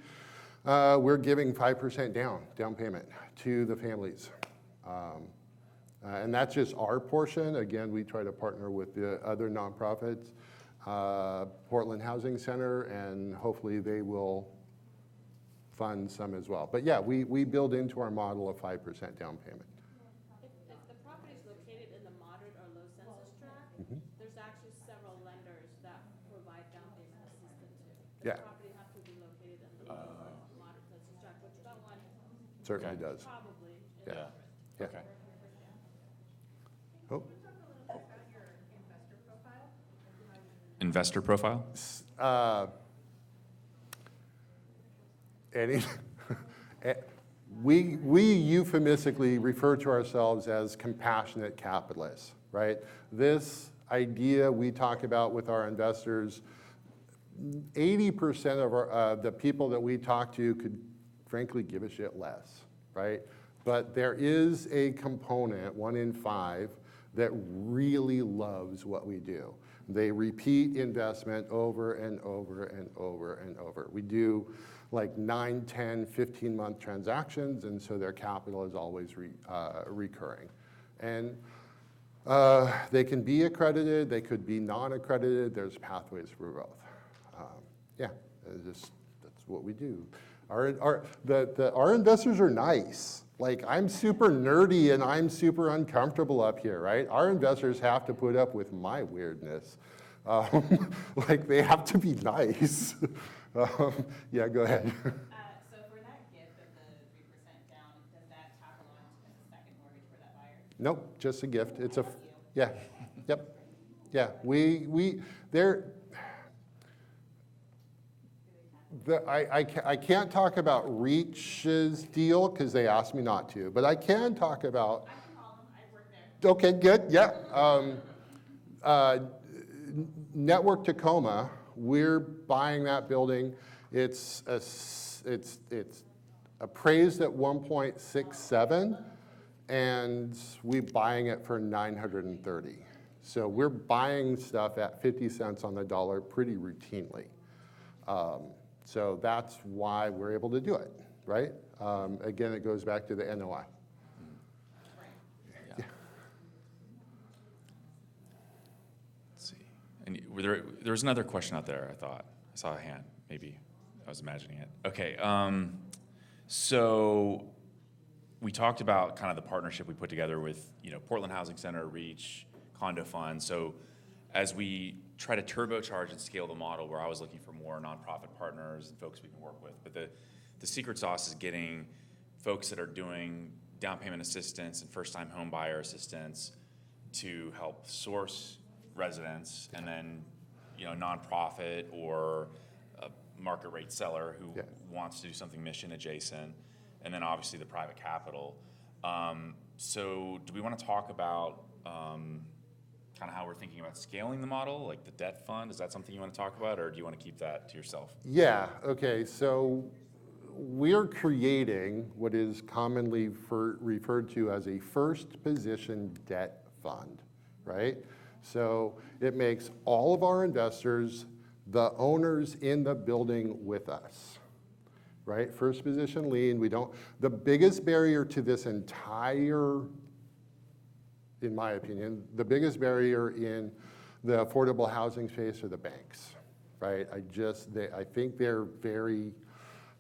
We're giving 5% down payment to the families. And that's just our portion. Again, we try to partner with the other nonprofits, Portland Housing Center, and hopefully they will fund some as well. But yeah, we build into our model a 5% down payment. If the property is located in the moderate or low census tract, there's actually several lenders that provide down payment assistance too. Yeah. The property has to be located in the low or moderate census tract, which that one Certainly does. probably is Yeah. different. Yeah. Oh. Investor profile? Any, we euphemistically refer to ourselves as compassionate capitalists, right? This idea we talk about with our investors, 80% of the people that we talk to could frankly give a shit less, right? But there is a component, 1 in 5, that really loves what we do. They repeat investment over and over and over and over. We do like 9, 10, 15-month transactions, and so their capital is always recurring. And they can be accredited, they could be non-accredited, there's pathways for both. Yeah, that's what we do. Our investors are nice. Like, I'm super nerdy and I'm super uncomfortable up here, right? Our investors have to put up with my weirdness. Like, they have to be nice. Yeah, go ahead. So for that gift of the 3% down, does that tackle on as a second mortgage for that buyer? Nope, just a gift. It's a, Thank you. yeah, yep. Yeah, I can't talk about Reach's deal because they asked me not to, but I can talk about. I can call them, I work there. Okay, good, yeah. Network Tacoma, we're buying that building. It's appraised at 1.67, and we're buying it for 930. So we're buying stuff at 50 cents on the dollar pretty routinely. So that's why we're able to do it, right? Again, it goes back to the NOI. Yeah. Let's see. And there was another question out there, I thought. I saw a hand, maybe. I was imagining it. Okay, so we talked about kind of the partnership we put together with, Portland Housing Center, Reach, CondoFund. So as we try to turbocharge and scale the model, where I was looking for more nonprofit partners and folks we can work with, but the secret sauce is getting folks that are doing down payment assistance and first-time home buyer assistance to help source residents, and then nonprofit or a market rate seller who wants to do something mission adjacent, and then obviously the private capital. So do we want to talk about kind of how we're thinking about scaling the model, like the debt fund? Is that something you want to talk about, or do you want to keep that to yourself? Yeah, okay, so we're creating what is commonly referred to as a first position debt fund, right? So it makes all of our investors the owners in the building with us, right? First position lien, the biggest barrier to this entire, in my opinion, the biggest barrier in the affordable housing space are the banks, right? I think they're very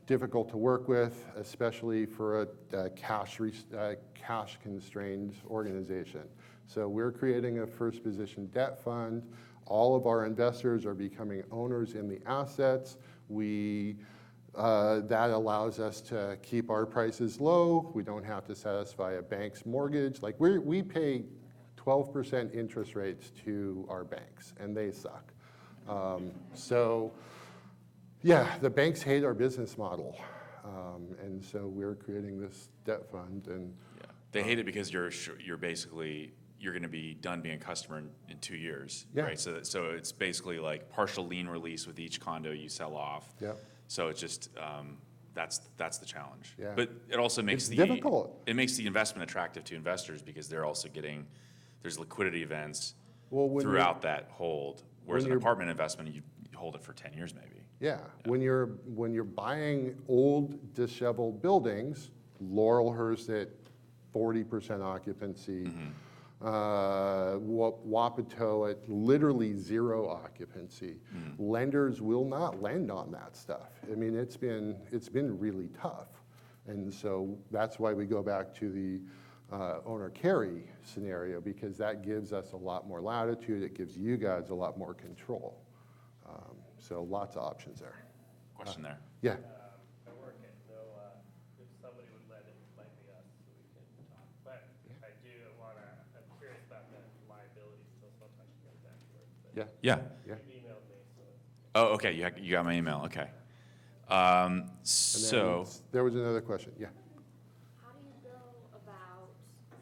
difficult to work with, especially for a cash-constrained organization. So we're creating a first position debt fund. All of our investors are becoming owners in the assets. That allows us to keep our prices low. We don't have to satisfy a bank's mortgage. Like we pay 12% interest rates to our banks, and they suck. So yeah, the banks hate our business model. And so we're creating this debt fund, and Yeah, they hate it because you're basically, you're going to be done being a customer in 2 years, Yeah. right? So it's basically like partial lien release with each condo you sell off. yeah, So it's just, that's the challenge. Yeah. But it also makes It's difficult. It makes the investment attractive to investors because they're also getting, there's liquidity events Well, when you're- throughout that hold. Whereas when an you're- apartment investment, you hold it for 10 years maybe. Yeah, when you're buying old disheveled buildings, Laurelhurst at 40% occupancy, Wapato at literally 0 occupancy. Lenders will not lend on that stuff. I mean, it's been really tough. And so that's why we go back to the owner carry scenario, because that gives us a lot more latitude. It gives you guys a lot more control. So lots of options there. Question there. Yeah. I work at NOAA. If somebody would let it, might be us, so we can talk. But I'm curious about the liability still, so I'll talk to you guys afterwards. But Yeah. Yeah. Yeah. you emailed me, so. Oh, okay, you got my email, okay. And then So, there was another question. Yeah. How do you go about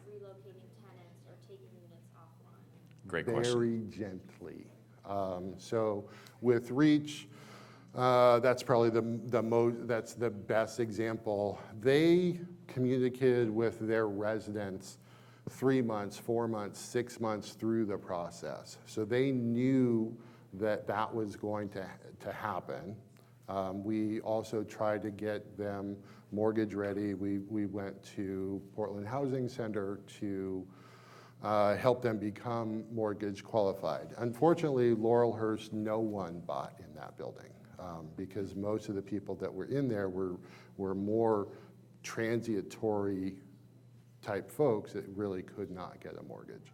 relocating tenants or taking units offline? great question. Very gently. So with Reach, that's probably that's the best example. They communicated with their residents 3 months, 4 months, 6 months through the process. So they knew that was going to happen. We also tried to get them mortgage ready. We went to Portland Housing Center to help them become mortgage qualified. Unfortunately, Laurelhurst, no one bought in that building because most of the people that were in there were more transitory type folks that really could not get a mortgage.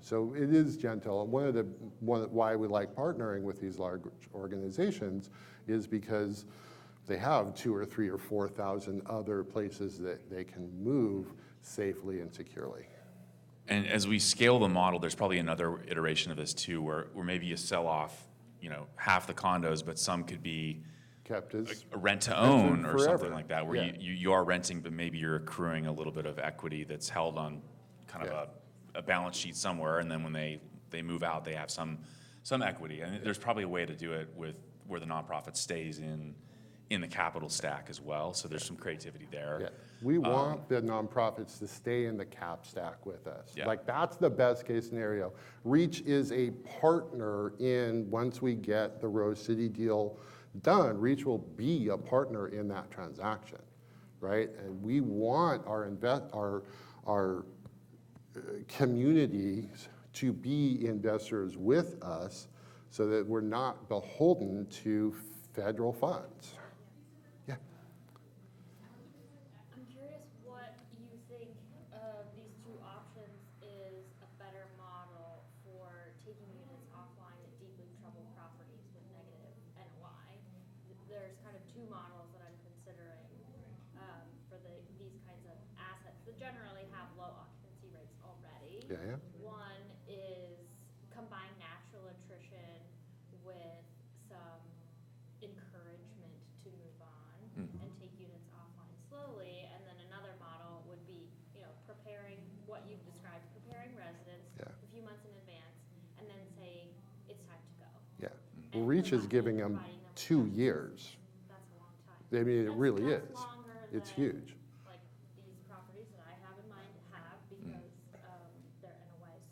So it is gentle. And why we like partnering with these large organizations is because they have 2,000 or 3,000 or 4,000 other places that they can move safely and securely. And as we scale the model, there's probably another iteration of this too, where maybe you sell off, half the condos, but some could be Kept as a rent to own rented or something forever. like that, where Yeah. you are renting, but maybe you're accruing a little bit of equity that's held on kind of a balance sheet somewhere, and then when they move out, they have some equity. And there's probably a way to do it with where the nonprofit stays in the capital stack as well. So there's some creativity there. Yeah. We want the nonprofits to stay in the cap stack with us. Yeah. Like, that's the best case scenario. Reach is a partner once we get the Rose City deal done, Reach will be a partner in that transaction, right? And we want our communities to be investors with us so that we're not beholden to federal funds. Yeah. I'm curious what you think of these two options is a better model for taking units offline at deeply troubled properties with negative NOI. There's kind of two models that I'm considering for these kinds of assets that generally have low occupancy rates already. Yeah. One is combine natural attrition with some encouragement to move on and take units offline slowly. And then another model would be, preparing what you've described, preparing residents Yeah. a few months in advance, and then saying it's time to go. Yeah. Well, Reach is giving them Providing them with 2 that. years. That's a long time. I mean, it really That's is. longer It's than, huge. like, these properties that I have in mind have because their NOI is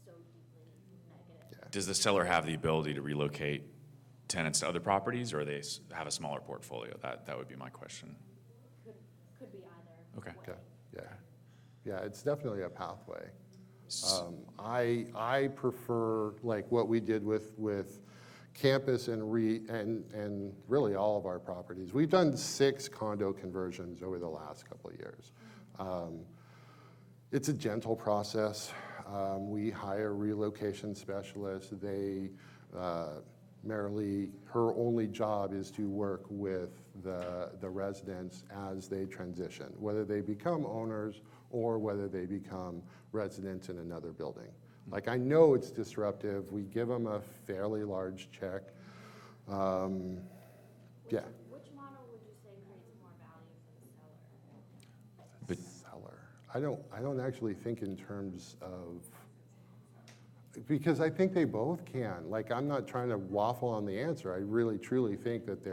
Does the seller have the ability to relocate tenants to other properties, or they have a smaller portfolio? That would be my question. Could be either Okay. way. Okay, yeah. Yeah, it's definitely a pathway. I prefer like what we did with campus and really all of our properties. We've done 6 condo conversions over the last couple of years. It's a gentle process. We hire relocation specialists. They merely, her only job is to work with the residents as they transition, whether they become owners or whether they become residents in another building. Like, I know it's disruptive. We give them a fairly large check. Yeah. Which model would you say creates more value for the seller? Seller. I don't actually think in terms of, because I think they both can. Like, I'm not trying to waffle on the answer. I really, truly think that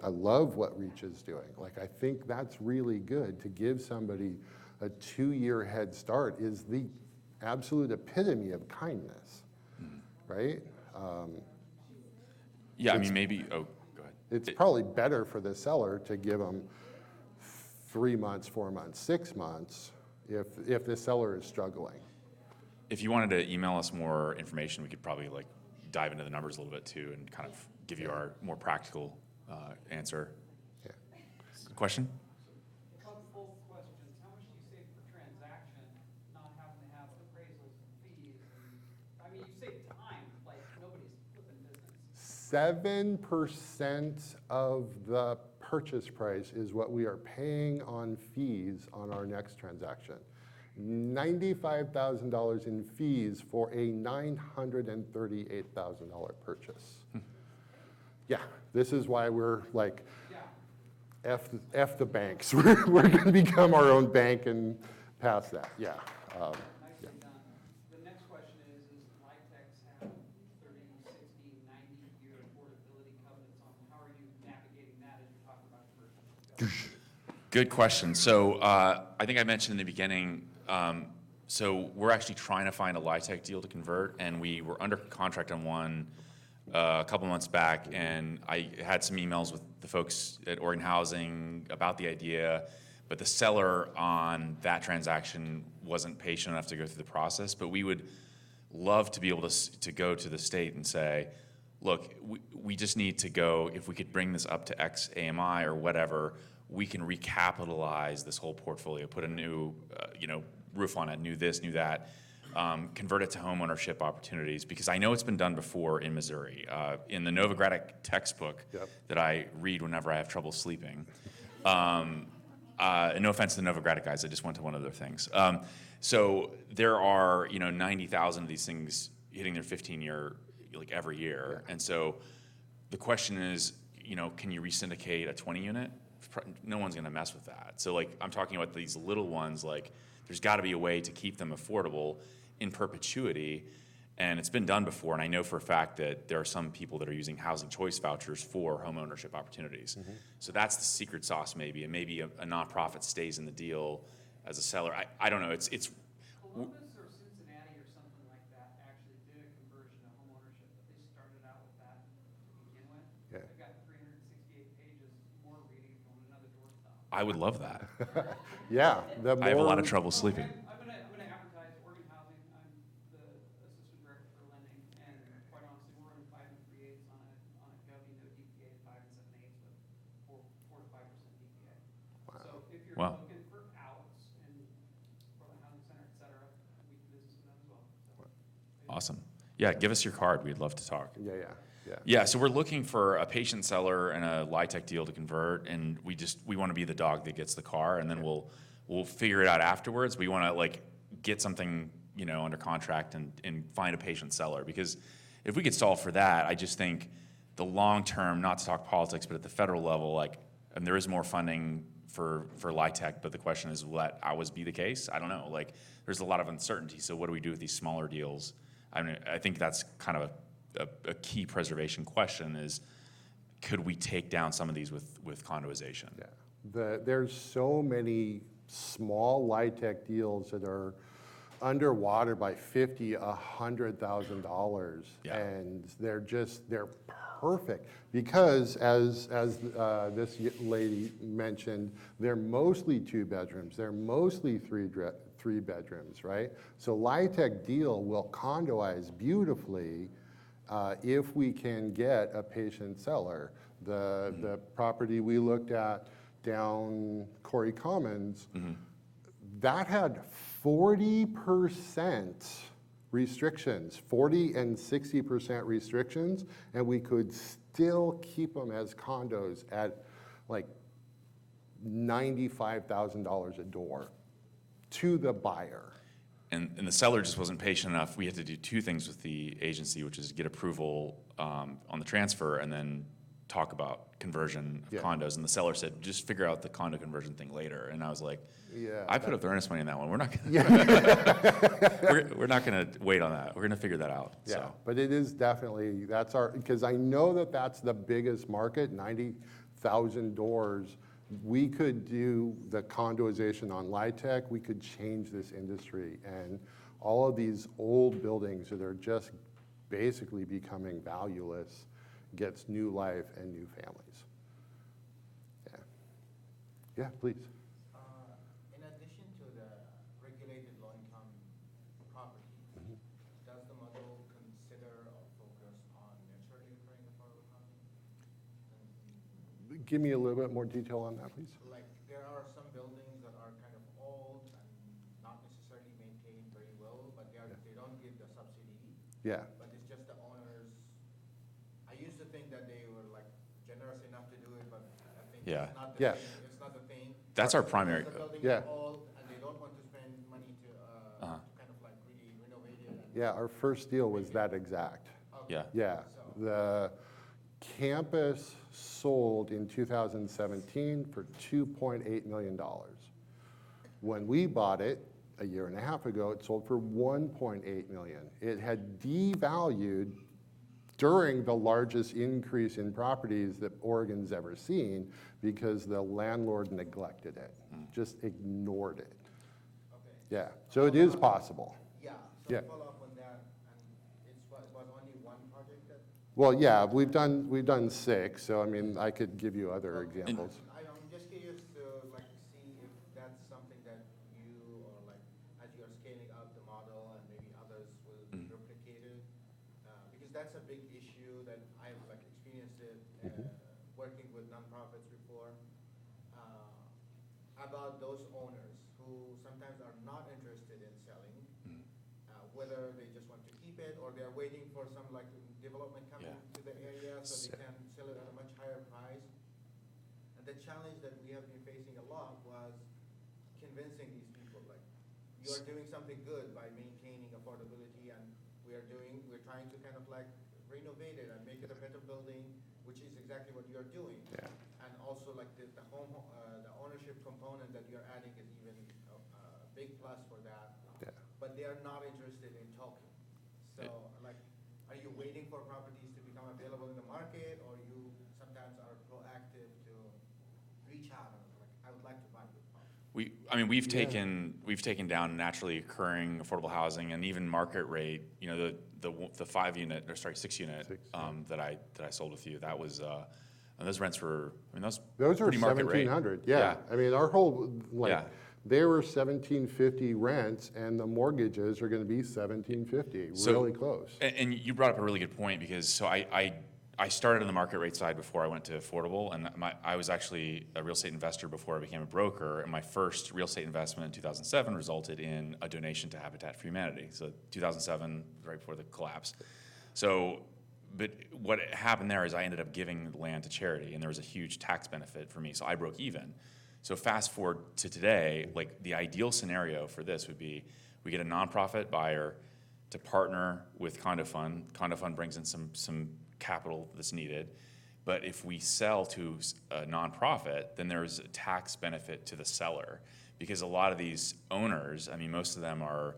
I love what Reach is doing. Like, I think that's really good. To give somebody a 2-year head start is the absolute epitome of kindness, right? Yeah, I mean, maybe, oh, go ahead. It's probably better for the seller to give them 3 months, 4 months, 6 months if the seller is struggling. If you wanted to email us more information, we could probably like dive into the numbers a little bit too and kind of give you our more practical answer. Yeah. Question? Couple questions. How much do you save per transaction, not having to have appraisals and fees? And, I mean, you save time, like nobody's flipping business. 7% of the purchase price is what we are paying on fees on our next transaction. $95,000 in fees for a $938,000 purchase. Yeah, this is why we're like, F the banks. We're going to become our own bank and pass that. Yeah. Nicely done. The next question is LIHTCs have 30, 60, 90-year affordability covenants on them. How are you navigating that as you're talking about commercial? Good question. So I think I mentioned in the beginning, so we're actually trying to find a LIHTC deal to convert, and we were under contract on one a couple months back, and I had some emails with the folks at Oregon Housing about the idea, but the seller on that transaction wasn't patient enough to go through the process. But we would love to be able to go to the state and say, look, we just need to go, if we could bring this up to X AMI or whatever, we can recapitalize this whole portfolio, put a new roof on it, new this, new that, convert it to home ownership opportunities, because I know it's been done before in Missouri. In the Novogradac textbook that I read whenever I have trouble sleeping, and no offense to the Novogradac guys, I just went to one of their things. So there are 90,000 of these things hitting their 15-year like every year, and so the question is, can you resyndicate a 20 unit? No one's going to mess with that. So like I'm talking about these little ones, like there's got to be a way to keep them affordable in perpetuity, and it's been done before, and I know for a fact that there are some people that are using housing choice vouchers for home ownership opportunities. Mm-hmm. So that's the secret sauce maybe, and maybe a nonprofit stays in the deal as a seller. I don't know. It's Columbus or Cincinnati or something like that actually did a conversion to home ownership, but they started out with that to begin with. Yeah. They've got 368 pages more reading from another doorstop. I would love that. Yeah. I have a lot of trouble sleeping. I'm gonna advertise Oregon Housing. I'm the assistant director for lending, and quite honestly, we're running 5 3/8 on a govy, no DPA, 5 7/8 with 4 to 5% DPA. Wow. So if you're Wow. looking for outs in Portland Housing Center, et cetera, we can business with them as well. So, Awesome. Yeah, give us your card. We'd love to talk. Yeah. So we're looking for a patient seller and a LIHTC deal to convert, and we want to be the dog that gets the car, and then we'll figure it out afterwards. We want to like get something under contract and find a patient seller, because if we could solve for that, I just think the long term, not to talk politics, but at the federal level, like, and there is more funding for LIHTC, but the question is, will that always be the case? I don't know. Like, there's a lot of uncertainty. So what do we do with these smaller deals? I mean, I think that's kind of a key preservation question is, could we take down some of these with condoization? Yeah. There's so many small LIHTC deals that are underwater by $50,000-$100,000, Yeah. and they're perfect because as this lady mentioned, they're mostly 2 bedrooms, they're mostly 3 bedrooms, right? So LIHTC deal will condoize beautifully if we can get a patient seller. The property we looked at down Corey Commons, that had 40% restrictions, 40 and 60% restrictions, and we could still keep them as condos at like $95,000 a door to the buyer. And the seller just wasn't patient enough. We had to do 2 things with the agency, which is get approval on the transfer and then talk about conversion of condos. And the seller said, just figure out the condo conversion thing later. And I was like, Yeah, I put up the earnest money in that one. We're not gonna, we're not gonna wait on that. We're gonna figure that out. Yeah, So. but it is definitely, that's our, because I know that that's the biggest market, 90,000 doors. We could do the condoization on LIHTC, we could change this industry, and all of these old buildings that are just basically becoming valueless gets new life and new families. Yeah, yeah, please. In addition to the regulated low-income properties, does the model consider or focus on naturally occurring affordable housing? Give me a little bit more detail on that, please. Like, there are some buildings that are kind of old and not necessarily maintained very well, but they don't give the subsidy. Yeah, But it's just the owners. I used to think that they were like generous enough to do it, but I think Yeah. it's not the Yeah. thing. It's not the thing. That's our primary. The building Yeah. is old and they don't want to spend money to kind of like really renovate it. And yeah, our first deal was that exact. Yeah. Yeah, the campus sold in 2017 for $2.8 million. When we bought it a year and a half ago, it sold for $1.8 million. It had devalued during the largest increase in properties that Oregon's ever seen because the landlord neglected it, just ignored it. Okay. Yeah, so it is possible. Yeah, Yeah. so follow up on that, and it was only one project that? Well, yeah, we've done 6, so I mean, I could give you other examples. I'm just curious to like see if that's something that you, or like, as you're scaling out the model and maybe others will replicate it. Because that's a big issue that I've like experienced it working with nonprofits before. About those owners who sometimes are not interested in selling, whether they just want to keep it or they're waiting for some like development coming to the area so they can sell it at a much higher price. And the challenge that we have been facing a lot was convincing these people, like, you are doing something good by maintaining affordability, and we're trying to kind of like renovate it and make it a better building, which is exactly what you're doing. Yeah. And also like the ownership component that you're adding is even a big plus for that. Yeah. But they are not interested in talking. So like, are you waiting for properties to become available in the market, or you sometimes are proactive to reach out and like, I would like to buy your property? We've taken down naturally occurring affordable housing and even market rate. You know, the 6 unit that I sold with you. That was and those rents were, I mean, Those are pretty market rate. $1,700, yeah. I mean, our whole, like, Yeah. they were $1,750 rents, and the mortgages are gonna be $1,750, So- really close. And you brought up a really good point, because so I started on the market rate side before I went to affordable, and I was actually a real estate investor before I became a broker, and my first real estate investment in 2007 resulted in a donation to Habitat for Humanity. So 2007, right before the collapse. So, but what happened there is I ended up giving the land to charity, and there was a huge tax benefit for me, so I broke even. So fast forward to today, like the ideal scenario for this would be we get a nonprofit buyer to partner with CondoFund. CondoFund brings in some capital that's needed. But if we sell to a nonprofit, then there's a tax benefit to the seller, because a lot of these owners, I mean, most of them are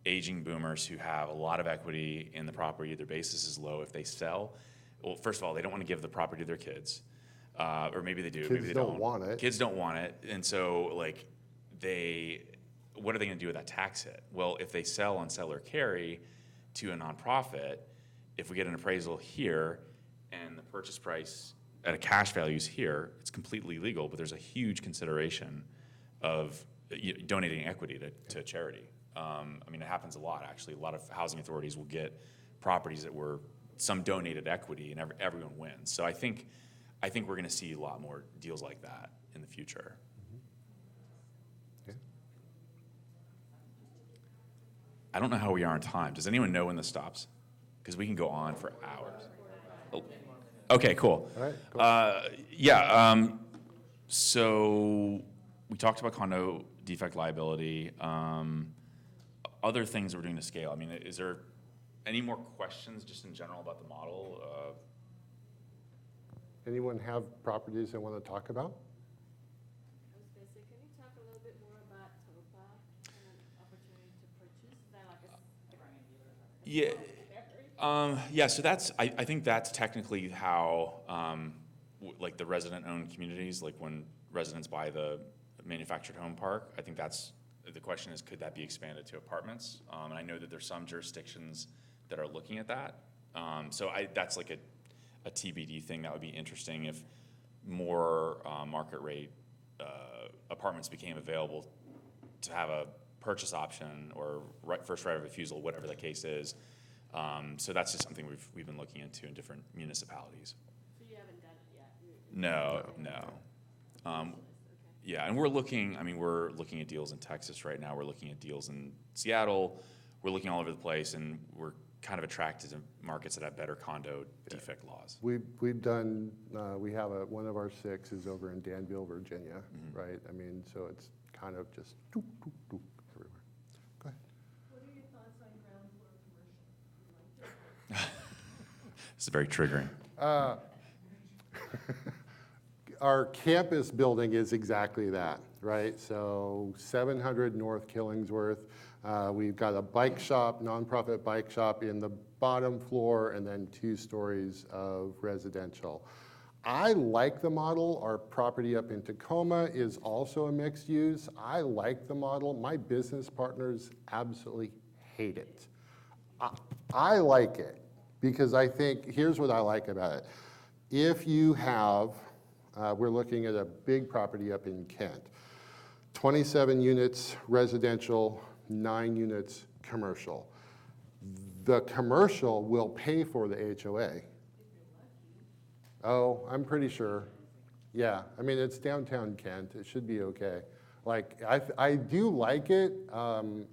aging boomers who have a lot of equity in the property. Their basis is low. If they sell, well, first of all, they don't want to give the property to their kids. Or maybe they do, maybe they don't. Kids don't want it. Kids don't want it. And so like what are they going to do with that tax hit? Well, if they sell on seller carry to a nonprofit, if we get an appraisal here and the purchase price at a cash value is here, it's completely legal, but there's a huge consideration of donating equity to charity. I mean, it happens a lot, actually. A lot of housing authorities will get properties that were some donated equity, and everyone wins. So I think we're going to see a lot more deals like that in the future. I don't know how we are on time. Does anyone know when this stops? Because we can go on for hours. Oh. Okay, cool. All right, cool. So we talked about condo defect liability. Other things we're doing to scale. I mean, is there any more questions just in general about the model? Anyone have properties they want to talk about? I was gonna say, can you talk a little bit more about TOPA and opportunity to purchase? Is that like Yeah. So I think that's technically how, like the resident-owned communities, like when residents buy the manufactured home park, I think the question is, could that be expanded to apartments? And I know that there's some jurisdictions that are looking at that. So that's like a TBD thing that would be interesting if more market rate apartments became available to have a purchase option or first right of refusal, whatever the case is. So that's just something we've been looking into in different municipalities. So you haven't done it yet? No. Yeah, and we're looking at deals in Texas right now. We're looking at deals in Seattle. We're looking all over the place, and we're kind of attracted to markets that have better condo defect laws. We've done, we have one of our 6 is over in Danville, Virginia, right? I mean, so it's kind of just doop, doop, doop everywhere. Go ahead. What are your thoughts on ground floor commercial? You like it? It's very triggering. Our campus building is exactly that, right? So 700 North Killingsworth. We've got a bike shop, nonprofit bike shop in the bottom floor, and then 2 stories of residential. I like the model. Our property up in Tacoma is also a mixed use. I like the model. My business partners absolutely hate it. I like it because I think, here's what I like about it. If you have, we're looking at a big property up in Kent, 27 units residential, 9 units commercial. The commercial will pay for the HOA. Oh, I'm pretty sure. Yeah, I mean, it's downtown Kent. It should be okay. Like, I do like it.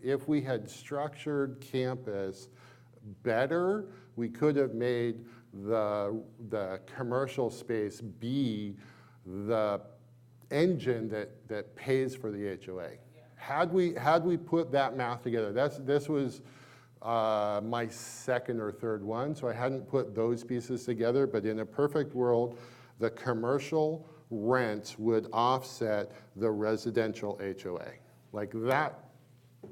If we had structured campus better, we could have made the commercial space be the engine that pays for the HOA. Had we put that math together, this was my second or third one, so I hadn't put those pieces together, but in a perfect world, the commercial rents would offset the residential HOA. Like that,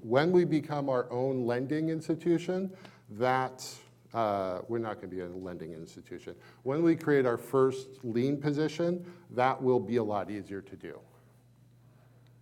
when we become our own lending institution, we're not going to be a lending institution. When we create our first lien position, that will be a lot easier to do.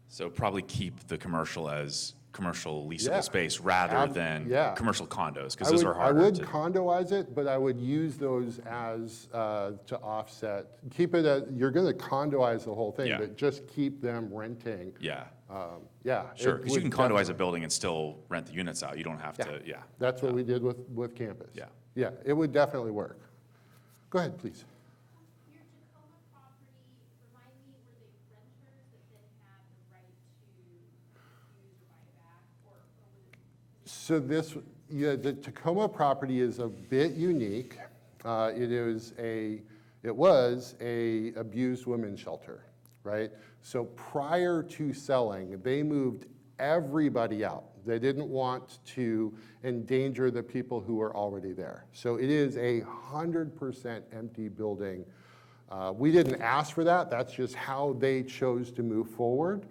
So probably keep the commercial as commercial leasable space rather than commercial condos, because those are harder. I would condoize it, but I would use those as to offset. Keep it as, you're going to condoize the whole thing, but just keep them renting. Sure, because you can condoize a building and still rent the units out. You don't have to, That's what we did with campus. Yeah, it would definitely work. Go ahead, please. Your Tacoma property, remind me, were they renters that then had the right to use or buy back, or was it? So the Tacoma property is a bit unique. It was a abused women's shelter, right? So prior to selling, they moved everybody out. They didn't want to endanger the people who were already there. So it is a 100% empty building. We didn't ask for that. That's just how they chose to move forward.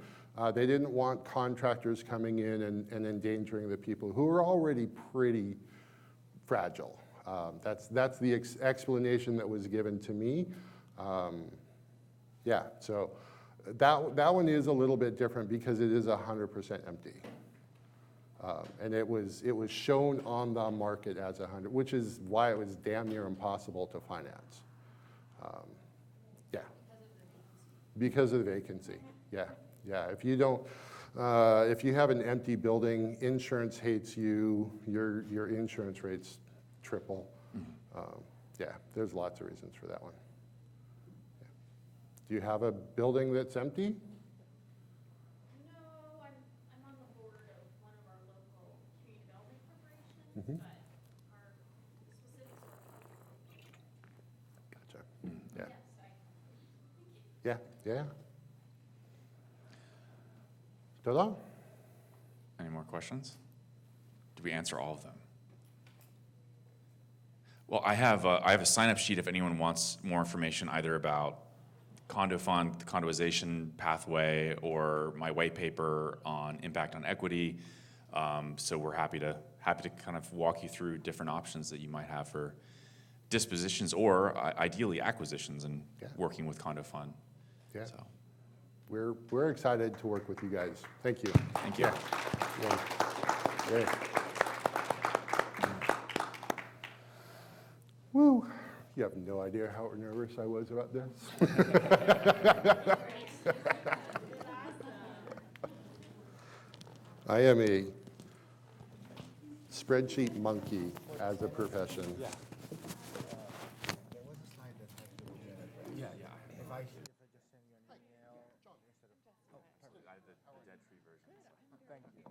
They didn't want contractors coming in and endangering the people who were already pretty fragile. That's the explanation that was given to me. So That one is a little bit different because it is 100% empty. And it was shown on the market as 100, which is why it was damn near impossible to finance. Yeah. Because of the vacancy. Yeah, yeah. If you don't, if you have an empty building, insurance hates you, your insurance rates triple. Yeah, there's lots of reasons for that one. Yeah. Do you have a building that's empty? No, I'm on the board of one of our local community development corporations, Mhm. but our specifics are. Gotcha. Yeah. Yes, thank you. Yeah, yeah. Ta-da. Any more questions? Did we answer all of them? Well, I have a sign-up sheet if anyone wants more information either about CondoFund, the condoization pathway, or my white paper on impact on equity. So we're happy to kind of walk you through different options that you might have for dispositions or ideally acquisitions and working with CondoFund. Yeah. So. We're excited to work with you guys. Thank you. Thank you. Yeah. Great. Woo. You have no idea how nervous I was about this. I am a spreadsheet monkey as a profession. There was a slide that has to be in it, right? Yeah. If I just send you an email instead of. The dead tree version. Thank you.